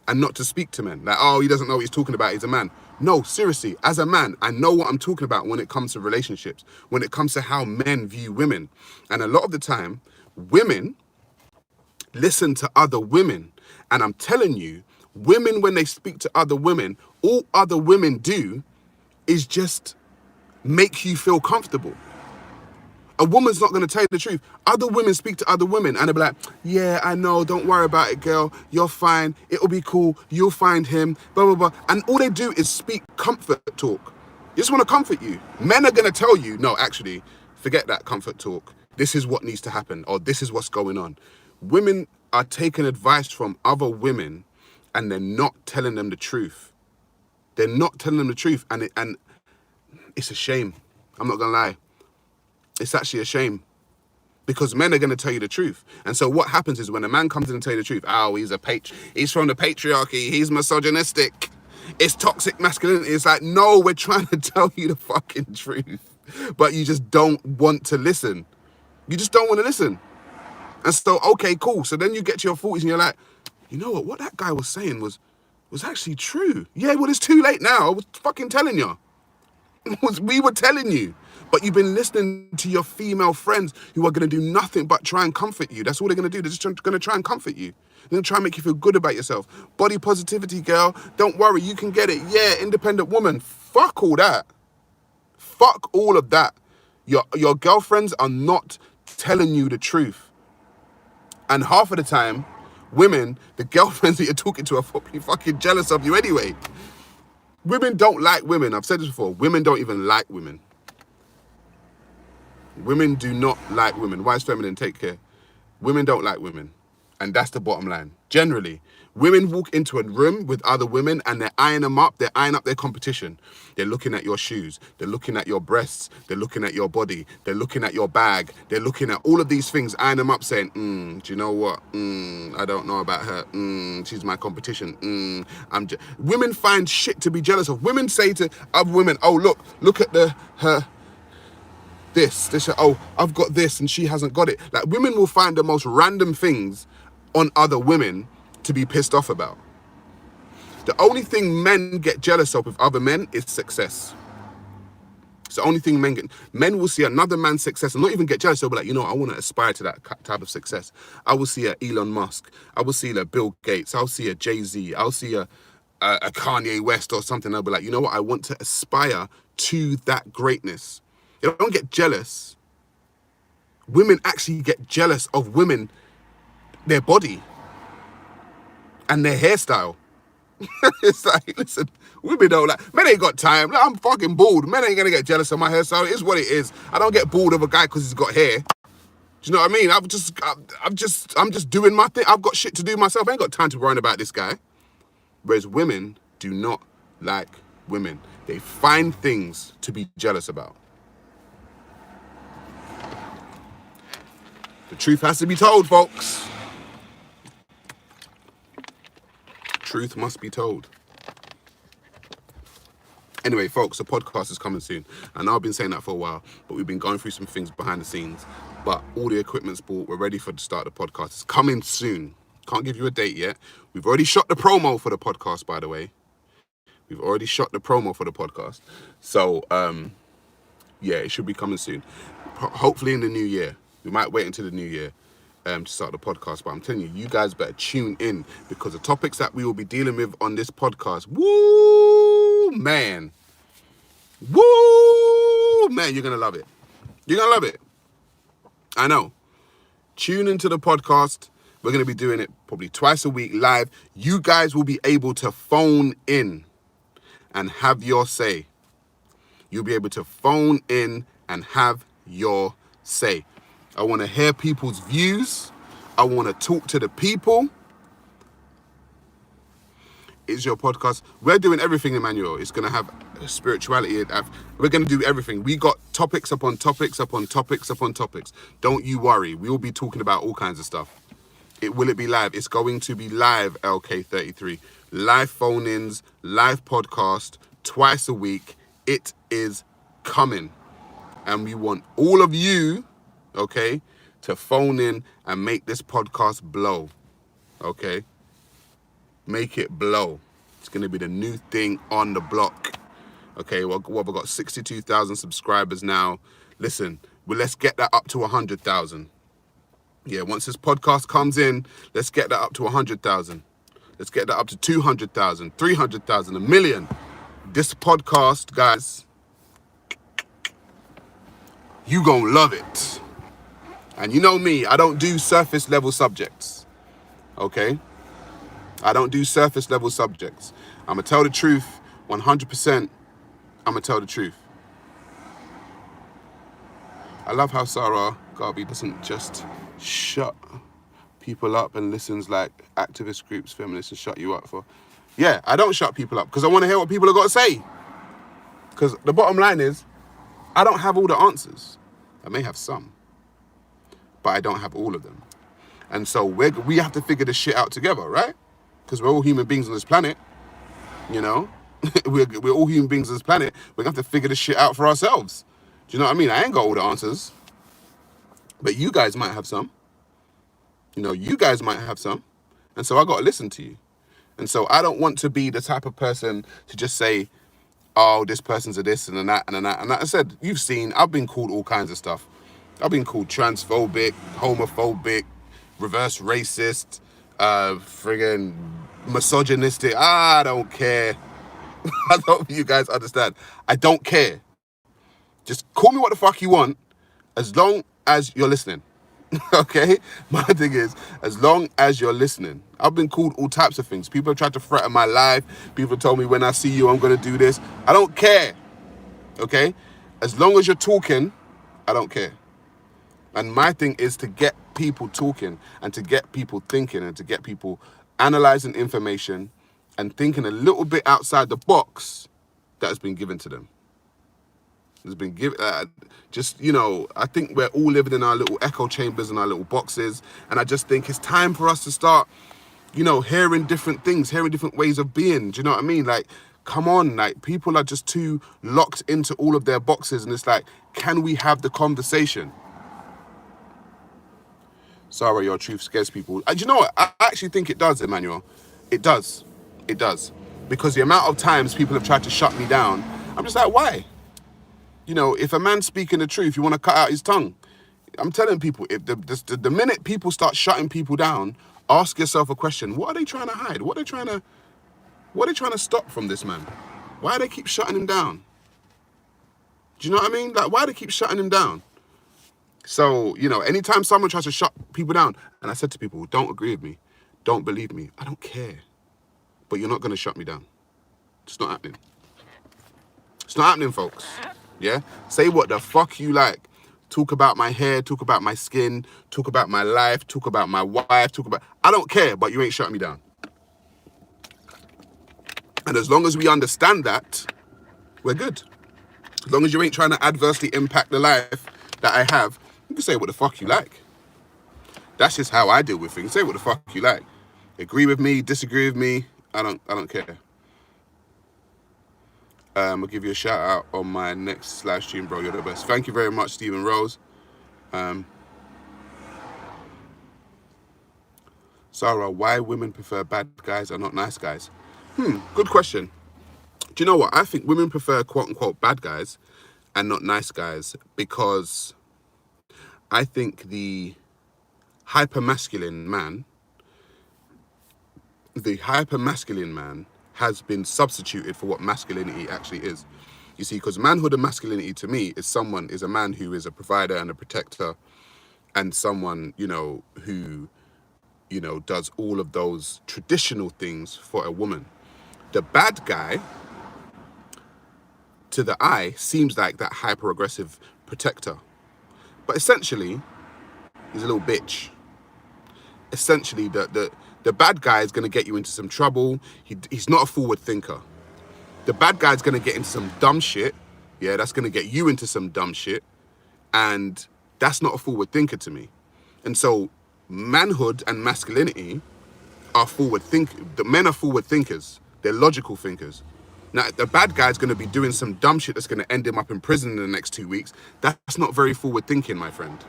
and not to speak to men. Like, oh, he doesn't know what he's talking about. He's a man. No, seriously, as a man, I know what I'm talking about when it comes to relationships, when it comes to how men view women. And a lot of the time, women listen to other women. And I'm telling you, women, when they speak to other women, all other women do is just make you feel comfortable. A woman's not going to tell you the truth. Other women speak to other women and they'll be like, yeah, I know, don't worry about it, girl. You're fine. It'll be cool. You'll find him, blah, blah, blah. And all they do is speak comfort talk. They just want to comfort you. Men are going to tell you, no, actually, forget that comfort talk. This is what needs to happen, or this is what's going on. Women are taking advice from other women and they're not telling them the truth. They're not telling them the truth. And it's a shame. I'm not going to lie. It's actually a shame, because men are going to tell you the truth. And so what happens is when a man comes in and tell you the truth, oh, he's from the patriarchy, he's misogynistic, it's toxic masculinity. It's like, no, we're trying to tell you the fucking truth, but you just don't want to listen. You just don't want to listen. And so, okay, cool. So then you get to your 40s and you're like, you know what that guy was saying was actually true. Yeah, well, it's too late now. I was fucking telling you. We were telling you. But you've been listening to your female friends who are going to do nothing but try and comfort you. That's all they're going to do. They're just going to try and comfort you. They're going to try and make you feel good about yourself. Body positivity, girl. Don't worry, you can get it. Yeah, independent woman. Fuck all that. Fuck all of that. Your girlfriends are not telling you the truth. And half of the time, women, the girlfriends that you're talking to are probably fucking jealous of you anyway. Women don't like women. I've said this before. Women don't even like women. Women do not like women. Wise feminine, take care. Women don't like women. And that's the bottom line. Generally, women walk into a room with other women and they're eyeing them up. They're eyeing up their competition. They're looking at your shoes. They're looking at your breasts. They're looking at your body. They're looking at your bag. They're looking at all of these things, eyeing them up, saying, do you know what? I don't know about her. She's my competition. Women find shit to be jealous of. Women say to other women, oh, look at her. This, oh, I've got this and she hasn't got it. Like, women will find the most random things on other women to be pissed off about. The only thing men get jealous of with other men is success. It's the only thing men will see another man's success and not even get jealous. They'll be like, you know, I want to aspire to that type of success. I will see a Elon Musk. I will see a Bill Gates. I'll see a Jay-Z. I'll see a Kanye West or something. I'll be like, you know what? I want to aspire to that greatness. They don't get jealous Women actually get jealous of women, their body and their hairstyle. It's like, listen, women don't like, men ain't got time. Like, I'm fucking bald. Men ain't gonna get jealous of my hairstyle. It is what it is. I don't get bored of a guy because he's got hair. Do you know what I mean? I'm just doing my thing. I've got shit to do myself. I ain't got time to worry about this guy. Whereas women do not like women. They find things to be jealous about. The truth has to be told, folks. Truth must be told. Anyway, folks, the podcast is coming soon. I know I've been saying that for a while, but we've been going through some things behind the scenes. But all the equipment's bought. We're ready for the start of the podcast. It's coming soon. Can't give you a date yet. We've already shot the promo for the podcast, by the way. We've already shot the promo for the podcast. So, yeah, it should be coming soon. Hopefully in the new year. We might wait until the new year to start the podcast. But I'm telling you, you guys better tune in, because the topics that we will be dealing with on this podcast, woo, man. Woo, man, you're going to love it. You're going to love it. I know. Tune into the podcast. We're going to be doing it probably twice a week live. You guys will be able to phone in and have your say. You'll be able to phone in and have your say. I want to hear people's views. I want to talk to the people. It's your podcast. We're doing everything, Emmanuel. It's going to have spirituality. We're going to do everything. We got topics upon topics upon topics upon topics. Don't you worry. We will be talking about all kinds of stuff. Will it be live? It's going to be live, LK33. Live phone-ins, live podcast, twice a week. It is coming. And we want all of you, okay, to phone in and make this podcast blow, okay? Make it blow. It's going to be the new thing on the block. Okay, well, we've got 62,000 subscribers now. Listen, well, let's get that up to 100,000. Yeah, once this podcast comes in, let's get that up to 100,000. Let's get that up to 200,000, 300,000, a million. This podcast, guys, you gonna love it. And you know me, I don't do surface level subjects, okay? I don't do surface level subjects. I'm gonna tell the truth, 100%, I'm gonna tell the truth. I love how Sarah Garvey doesn't just shut people up and listens like activist groups, feminists, and shut you up for. Yeah, I don't shut people up because I want to hear what people have got to say. Because the bottom line is, I don't have all the answers. I may have some, but I don't have all of them. And so we have to figure this shit out together, right? Because we're all human beings on this planet, you know? we're all human beings on this planet. We're going to have to figure this shit out for ourselves. Do you know what I mean? I ain't got all the answers. But you guys might have some. You know, you guys might have some. And so I got to listen to you. And so I don't want to be the type of person to just say, oh, this person's a this and a that and a that. And like I said, you've seen, I've been called all kinds of stuff. I've been called transphobic, homophobic, reverse racist, friggin' misogynistic. I don't care. I don't think you guys understand. I don't care. Just call me what the fuck you want, as long as you're listening. Okay? My thing is, as long as you're listening. I've been called all types of things. People have tried to threaten my life. People told me when I see you, I'm going to do this. I don't care. Okay? As long as you're talking, I don't care. And my thing is to get people talking and to get people thinking and to get people analyzing information and thinking a little bit outside the box that has been given to them. Has been given, just, you know, I think we're all living in our little echo chambers and our little boxes. And I just think it's time for us to start, you know, hearing different things, hearing different ways of being. Do you know what I mean? Like, come on, like, people are just too locked into all of their boxes. And it's like, can we have the conversation? Sorry, your truth scares people. Do you know what? I actually think it does, Emmanuel. It does. It does. Because the amount of times people have tried to shut me down, I'm just like, why? You know, if a man's speaking the truth, you want to cut out his tongue. I'm telling people, if the minute people start shutting people down, ask yourself a question. What are they trying to hide? What are they trying to stop from this man? Why do they keep shutting him down? Do you know what I mean? Like, why do they keep shutting him down? So, you know, anytime someone tries to shut people down, and I said to people, don't agree with me, don't believe me, I don't care. But you're not going to shut me down. It's not happening. It's not happening, folks. Yeah? Say what the fuck you like. Talk about my hair, talk about my skin, talk about my life, talk about my wife, talk about... I don't care, but you ain't shutting me down. And as long as we understand that, we're good. As long as you ain't trying to adversely impact the life that I have, you can say what the fuck you like. That's just how I deal with things. Say what the fuck you like. Agree with me, disagree with me, I don't care. I'll give you a shout out on my next live stream, bro. You're the best. Thank you very much, Stephen Rose. Sarah, why women prefer bad guys and not nice guys? Good question. Do you know what? I think women prefer quote unquote bad guys and not nice guys because I think the hypermasculine man has been substituted for what masculinity actually is. You see, because manhood and masculinity to me is a man who is a provider and a protector and someone, you know, who, you know, does all of those traditional things for a woman. The bad guy, to the eye, seems like that hyper-aggressive protector. But essentially, he's a little bitch. Essentially, the bad guy is going to get you into some trouble. He's not a forward thinker. The bad guy's going to get into some dumb shit. Yeah, that's going to get you into some dumb shit. And that's not a forward thinker to me. And so manhood and masculinity are forward the men are forward thinkers. They're logical thinkers. Now, the bad guy's going to be doing some dumb shit that's going to end him up in prison in the next 2 weeks. That's not very forward thinking, my friend. Do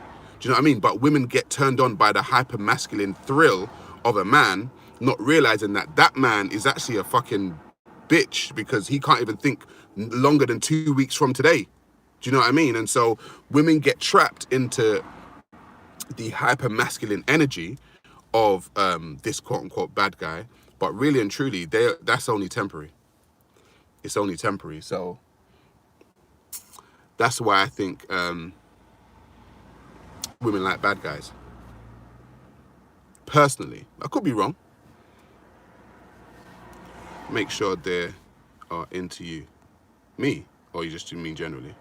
you know what I mean? But women get turned on by the hyper masculine thrill of a man, not realizing that that man is actually a fucking bitch because he can't even think longer than 2 weeks from today. Do you know what I mean? And so women get trapped into the hyper masculine energy of this quote unquote bad guy, but really and truly, that's only temporary. It's only temporary. So that's why I think women like bad guys. Personally, I could be wrong. Make sure they are into you. Me? Or you just mean generally?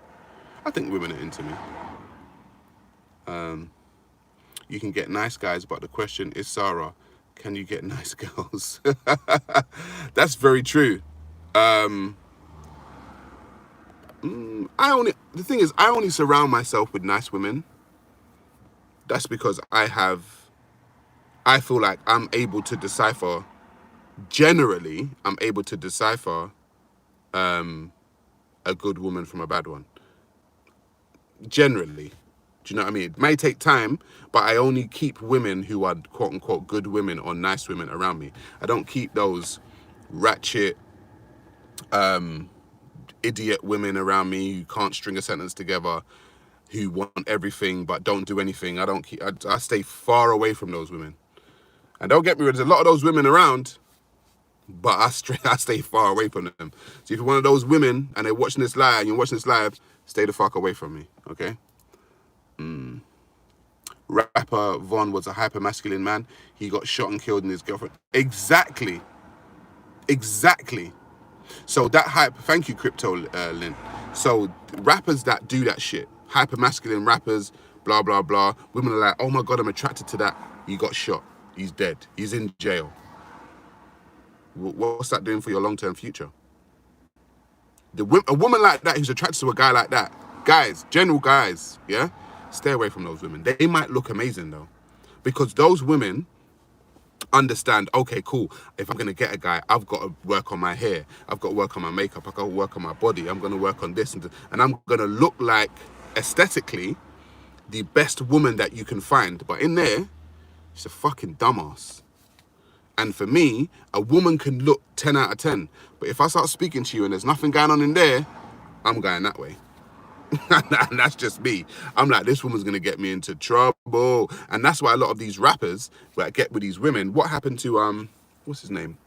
I think women are into me. You can get nice guys, but the question is, Sarah, can you get nice girls? That's very true. The thing is, I only surround myself with nice women. That's because I feel like I'm able to decipher, generally, I'm able to decipher a good woman from a bad one. Generally. Do you know what I mean? It may take time, but I only keep women who are quote unquote good women or nice women around me. I don't keep those ratchet, idiot women around me who can't string a sentence together, who want everything but don't do anything. I stay far away from those women. And don't get me wrong, there's a lot of those women around, but I stay far away from them. So if you're one of those women and they're watching this live and you're watching this live, stay the fuck away from me, okay? Rapper Von was a hyper-masculine man. He got shot and killed in his girlfriend. Exactly. So that hype, thank you, Crypto Lynn. So rappers that do that shit, hyper-masculine rappers, blah, blah, blah. Women are like, oh my God, I'm attracted to that. He got shot. He's dead. He's in jail. What's that doing for your long-term future? A woman like that who's attracted to a guy like that, guys, general guys, yeah? Stay away from those women. They might look amazing though. Because those women understand, okay, cool, if I'm going to get a guy, I've got to work on my hair. I've got to work on my makeup. I've got to work on my body. I'm going to work on this and I'm going to look like, aesthetically, the best woman that you can find. But in there, she's a fucking dumbass. And for me, a woman can look 10 out of 10. But if I start speaking to you and there's nothing going on in there, I'm going that way. And that's just me. I'm like, this woman's going to get me into trouble. And that's why a lot of these rappers that get with these women, what happened to, what's his name?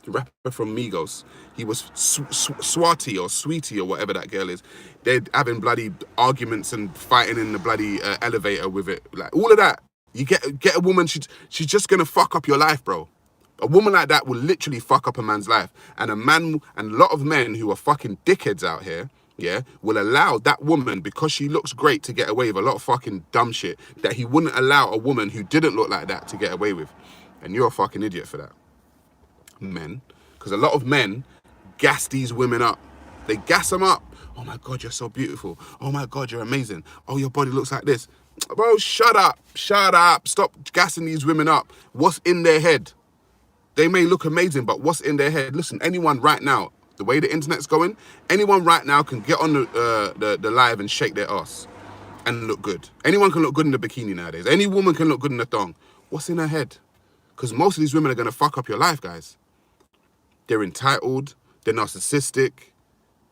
the rapper from Migos. He was Swati or Sweetie or whatever that girl is. They're having bloody arguments and fighting in the bloody elevator with it. Like all of that. You get a woman, she's just gonna fuck up your life, bro. A woman like that will literally fuck up a man's life. And a lot of men who are fucking dickheads out here, yeah, will allow that woman, because she looks great, to get away with a lot of fucking dumb shit that he wouldn't allow a woman who didn't look like that to get away with. And you're a fucking idiot for that. Men. Because a lot of men gas these women up. They gas them up. Oh my God, you're so beautiful. Oh my God, you're amazing. Oh, your body looks like this. Bro, shut up. Shut up. Stop gassing these women up. What's in their head? They may look amazing, but what's in their head? Listen, anyone right now, the way the internet's going, anyone right now can get on the live and shake their ass and look good. Anyone can look good in the bikini nowadays. Any woman can look good in the thong. What's in her head? Because most of these women are going to fuck up your life, guys. They're entitled. They're narcissistic.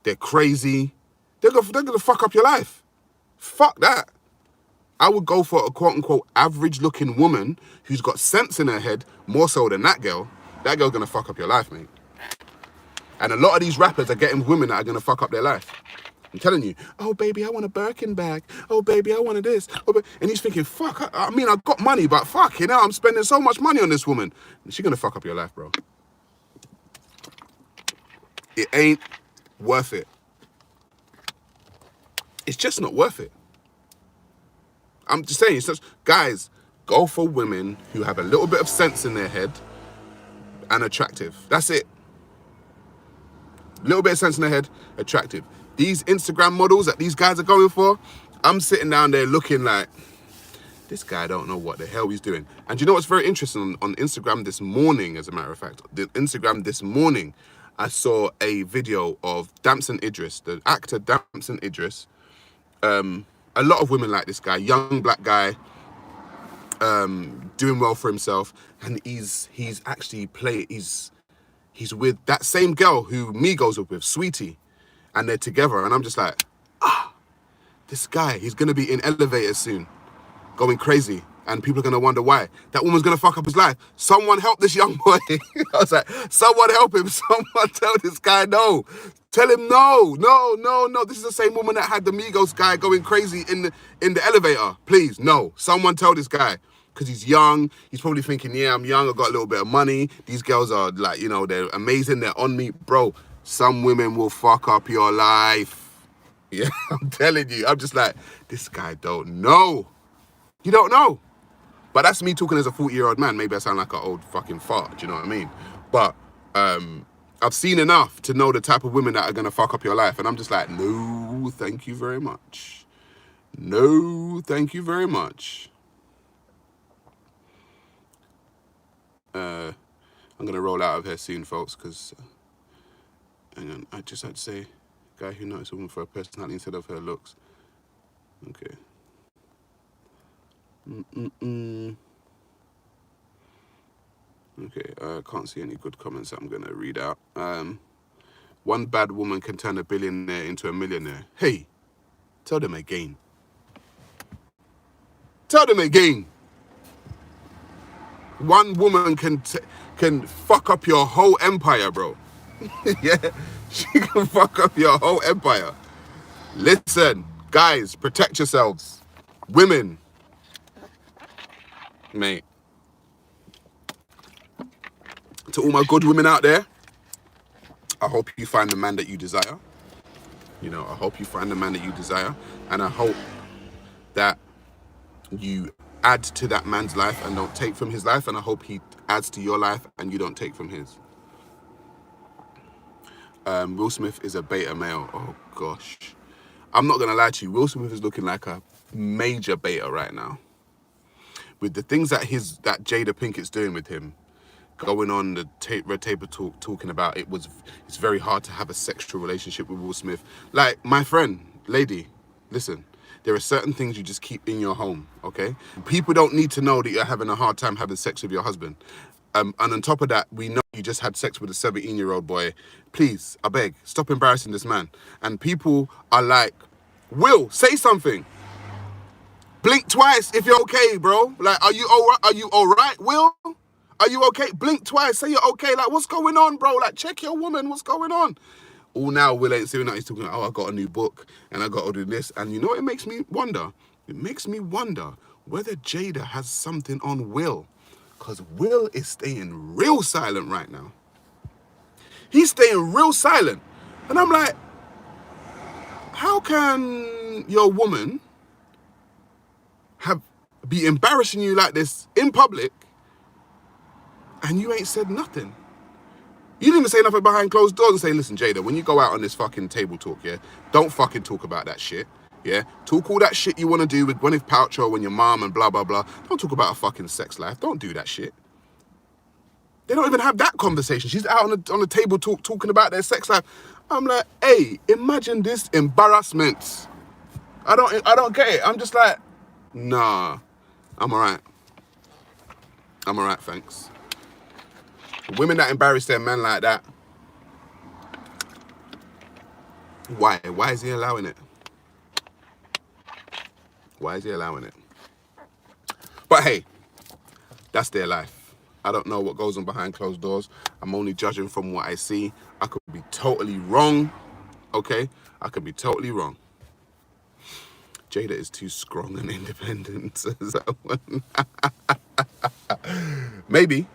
They're crazy. They're going to fuck up your life. Fuck that. I would go for a quote-unquote average-looking woman who's got sense in her head more so than that girl. That girl's going to fuck up your life, mate. And a lot of these rappers are getting women that are going to fuck up their life. I'm telling you, oh, baby, I want a Birkin bag. Oh, baby, I want this. Oh, and he's thinking, fuck, I mean, I got money, but fuck, you know, I'm spending so much money on this woman. She's going to fuck up your life, bro. It ain't worth it. It's just not worth it. I'm just saying, guys, go for women who have a little bit of sense in their head and attractive. That's it. Little bit of sense in their head, attractive. These Instagram models that these guys are going for, I'm sitting down there looking like, this guy don't know what the hell he's doing. And you know what's very interesting? On Instagram this morning, as a matter of fact, I saw a video of Damson Idris, the actor Damson Idris. A lot of women like this guy, young black guy, doing well for himself, and he's with that same girl who Migos are with, Sweetie, and they're together, and I'm just like, this guy, he's gonna be in elevators soon, going crazy, and people are gonna wonder why. That woman's gonna fuck up his life. Someone help this young boy. I was like, someone help him. Someone tell this guy no. Tell him no. This is the same woman that had the Migos guy going crazy in the elevator. Please, no. Someone tell this guy. Because he's young. He's probably thinking, yeah, I'm young. I got a little bit of money. These girls are like, you know, they're amazing. They're on me. Bro, some women will fuck up your life. Yeah, I'm telling you. I'm just like, this guy don't know. You don't know. But that's me talking as a 40-year-old man. Maybe I sound like an old fucking fart. Do you know what I mean? But I've seen enough to know the type of women that are going to fuck up your life. And I'm just like, no, thank you very much. No, thank you very much. I'm going to roll out of here soon, folks, because hang on, I just had to say, guy who noticed a woman for her personality instead of her looks. Okay. Okay, I can't see any good comments that I'm going to read out. One bad woman can turn a billionaire into a millionaire. Hey, tell them again. Tell them again. One woman can fuck up your whole empire, bro. Yeah, she can fuck up your whole empire. Listen, guys, protect yourselves. Women, mate. To all my good women out there, I hope you find the man that you desire. You know, I hope you find the man that you desire. And I hope that you add to that man's life and don't take from his life. And I hope he adds to your life and you don't take from his. Will Smith is a beta male. Oh, gosh. I'm not going to lie to you. Will Smith is looking like a major beta right now. With the things that Jada Pinkett's doing with him, going on the Red Table Talk, talking about it's very hard to have a sexual relationship with Will Smith. Like, my friend, lady, listen, there are certain things you just keep in your home, okay? People don't need to know that you're having a hard time having sex with your husband. And on top of that, we know you just had sex with a 17-year-old boy. Please, I beg, stop embarrassing this man. And people are like, Will, say something. Blink twice if you're okay, bro. Like, are you all right, Will? Are you okay? Blink twice, say you're okay. Like, what's going on, bro? Like, check your woman, what's going on? All now, Will ain't saying that. He's talking, oh, I got a new book and I got to do this. And you know what it makes me wonder? It makes me wonder whether Jada has something on Will. Because Will is staying real silent right now. He's staying real silent. And I'm like, how can your woman be embarrassing you like this in public and you ain't said nothing? You didn't even say nothing behind closed doors and say, listen, Jada, when you go out on this fucking table talk, yeah, don't fucking talk about that shit, yeah? Talk all that shit you want to do with Gwyneth Paltrow and your mom and blah, blah, blah. Don't talk about a fucking sex life. Don't do that shit. They don't even have that conversation. She's out on the table talking about their sex life. I'm like, hey, imagine this embarrassment. I don't get it. I'm just like, nah, I'm all right. I'm all right, thanks. Women that embarrass their men like that, why? Why is he allowing it? Why is he allowing it? But hey, that's their life. I don't know what goes on behind closed doors. I'm only judging from what I see. I could be totally wrong, okay? I could be totally wrong. Jada is too strong and independent, says that one. Maybe.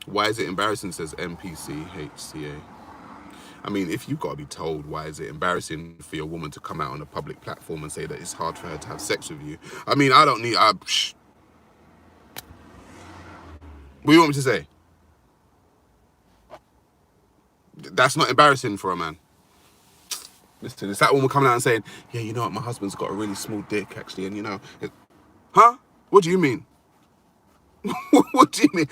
Why is it embarrassing, says MPCHCA. I mean, if you've got to be told, why is it embarrassing for your woman to come out on a public platform and say that it's hard for her to have sex with you? I mean, I don't need... What do you want me to say? That's not embarrassing for a man. Listen, it's that woman coming out and saying, yeah, you know what, my husband's got a really small dick, actually, and you know... Huh? What do you mean? What do you mean?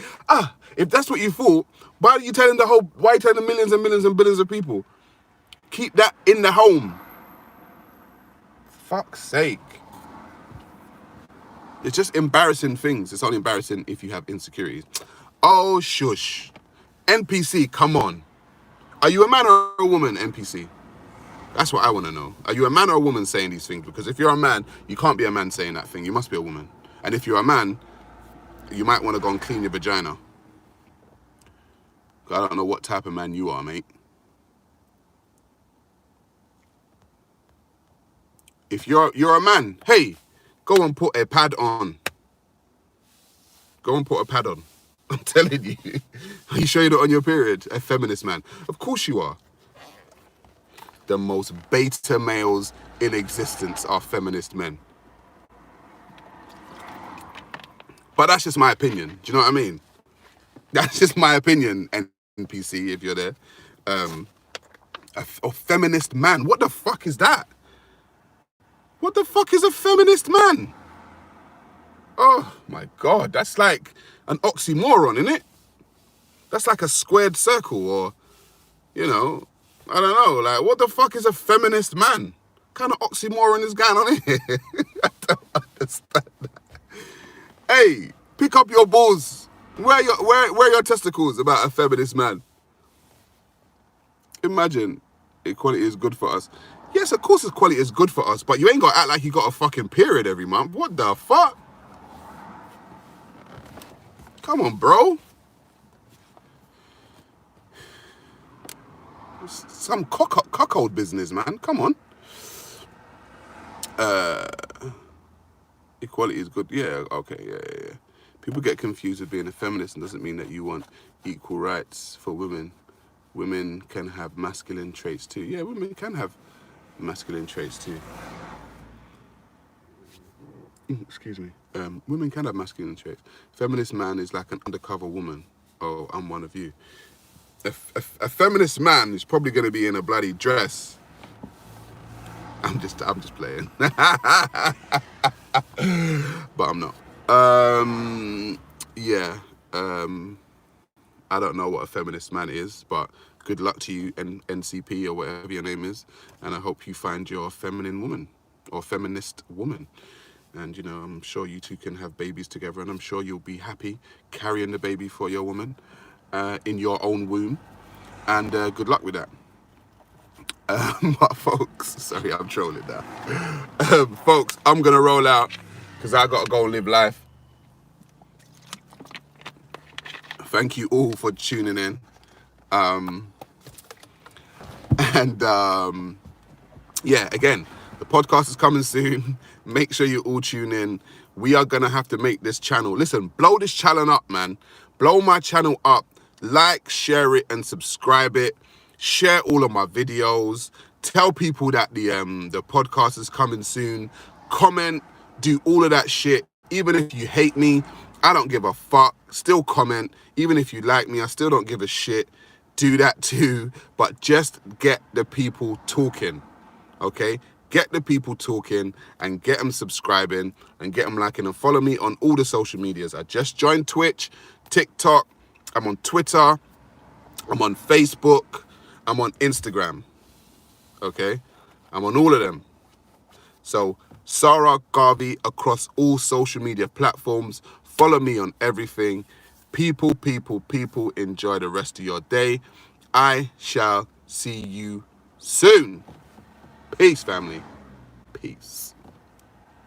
If that's what you thought, why are you telling the millions and millions and billions of people? Keep that in the home. Fuck's sake. It's just embarrassing things. It's only embarrassing if you have insecurities. Oh, shush. NPC, come on. Are you a man or a woman, NPC? That's what I want to know. Are you a man or a woman saying these things? Because if you're a man, you can't be a man saying that thing. You must be a woman. And if you're a man, you might want to go and clean your vagina. I don't know what type of man you are, mate. If you're a man, hey, go and put a pad on. Go and put a pad on. I'm telling you. Are you sure you're not on your period? A feminist man. Of course you are. The most beta males in existence are feminist men. But that's just my opinion. Do you know what I mean? That's just my opinion, NPC, if you're there. A feminist man. What the fuck is that? What the fuck is a feminist man? Oh, my God. That's like an oxymoron, isn't it? That's like a squared circle or, you know, I don't know. Like, what the fuck is a feminist man? What kind of oxymoron is going on here? I don't understand that. Hey, pick up your balls. Where are your testicles about a feminist man? Imagine equality is good for us. Yes, of course equality is good for us, but you ain't got to act like you got a fucking period every month. What the fuck? Come on, bro. Some cuckold business, man. Come on. Equality is good. Yeah, okay, yeah. People get confused with being a feminist and doesn't mean that you want equal rights for women. Women can have masculine traits too. Yeah, women can have masculine traits too. Excuse me. Women can have masculine traits. Feminist man is like an undercover woman. Oh, I'm one of you. A feminist man is probably going to be in a bloody dress. I'm just playing. But I'm not. Yeah. I don't know what a feminist man is, but good luck to you, NCP or whatever your name is. And I hope you find your feminine woman or feminist woman. And, you know, I'm sure you two can have babies together, and I'm sure you'll be happy carrying the baby for your woman in your own womb. And good luck with that. But folks, sorry, I'm trolling now. Folks, I'm going to roll out because I got to go and live life. Thank you all for tuning in. And yeah, again, the podcast is coming soon. Make sure you all tune in. We are going to have to make this channel. Listen, blow this channel up, man. Blow my channel up. Like, share it, and subscribe it. Share all of my videos. Tell people that the podcast is coming soon. Comment. Do all of that shit. Even if you hate me, I don't give a fuck. Still comment. Even if you like me, I still don't give a shit. Do that too. But just get the people talking. Okay? Get the people talking and get them subscribing and get them liking, and follow me on all the social medias. I just joined Twitch, TikTok. I'm on Twitter. I'm on Facebook. I'm on Instagram. Okay? I'm on all of them. So, Sarah Garvey across all social media platforms. Follow me on everything. People, enjoy the rest of your day. I shall see you soon. Peace, family. Peace.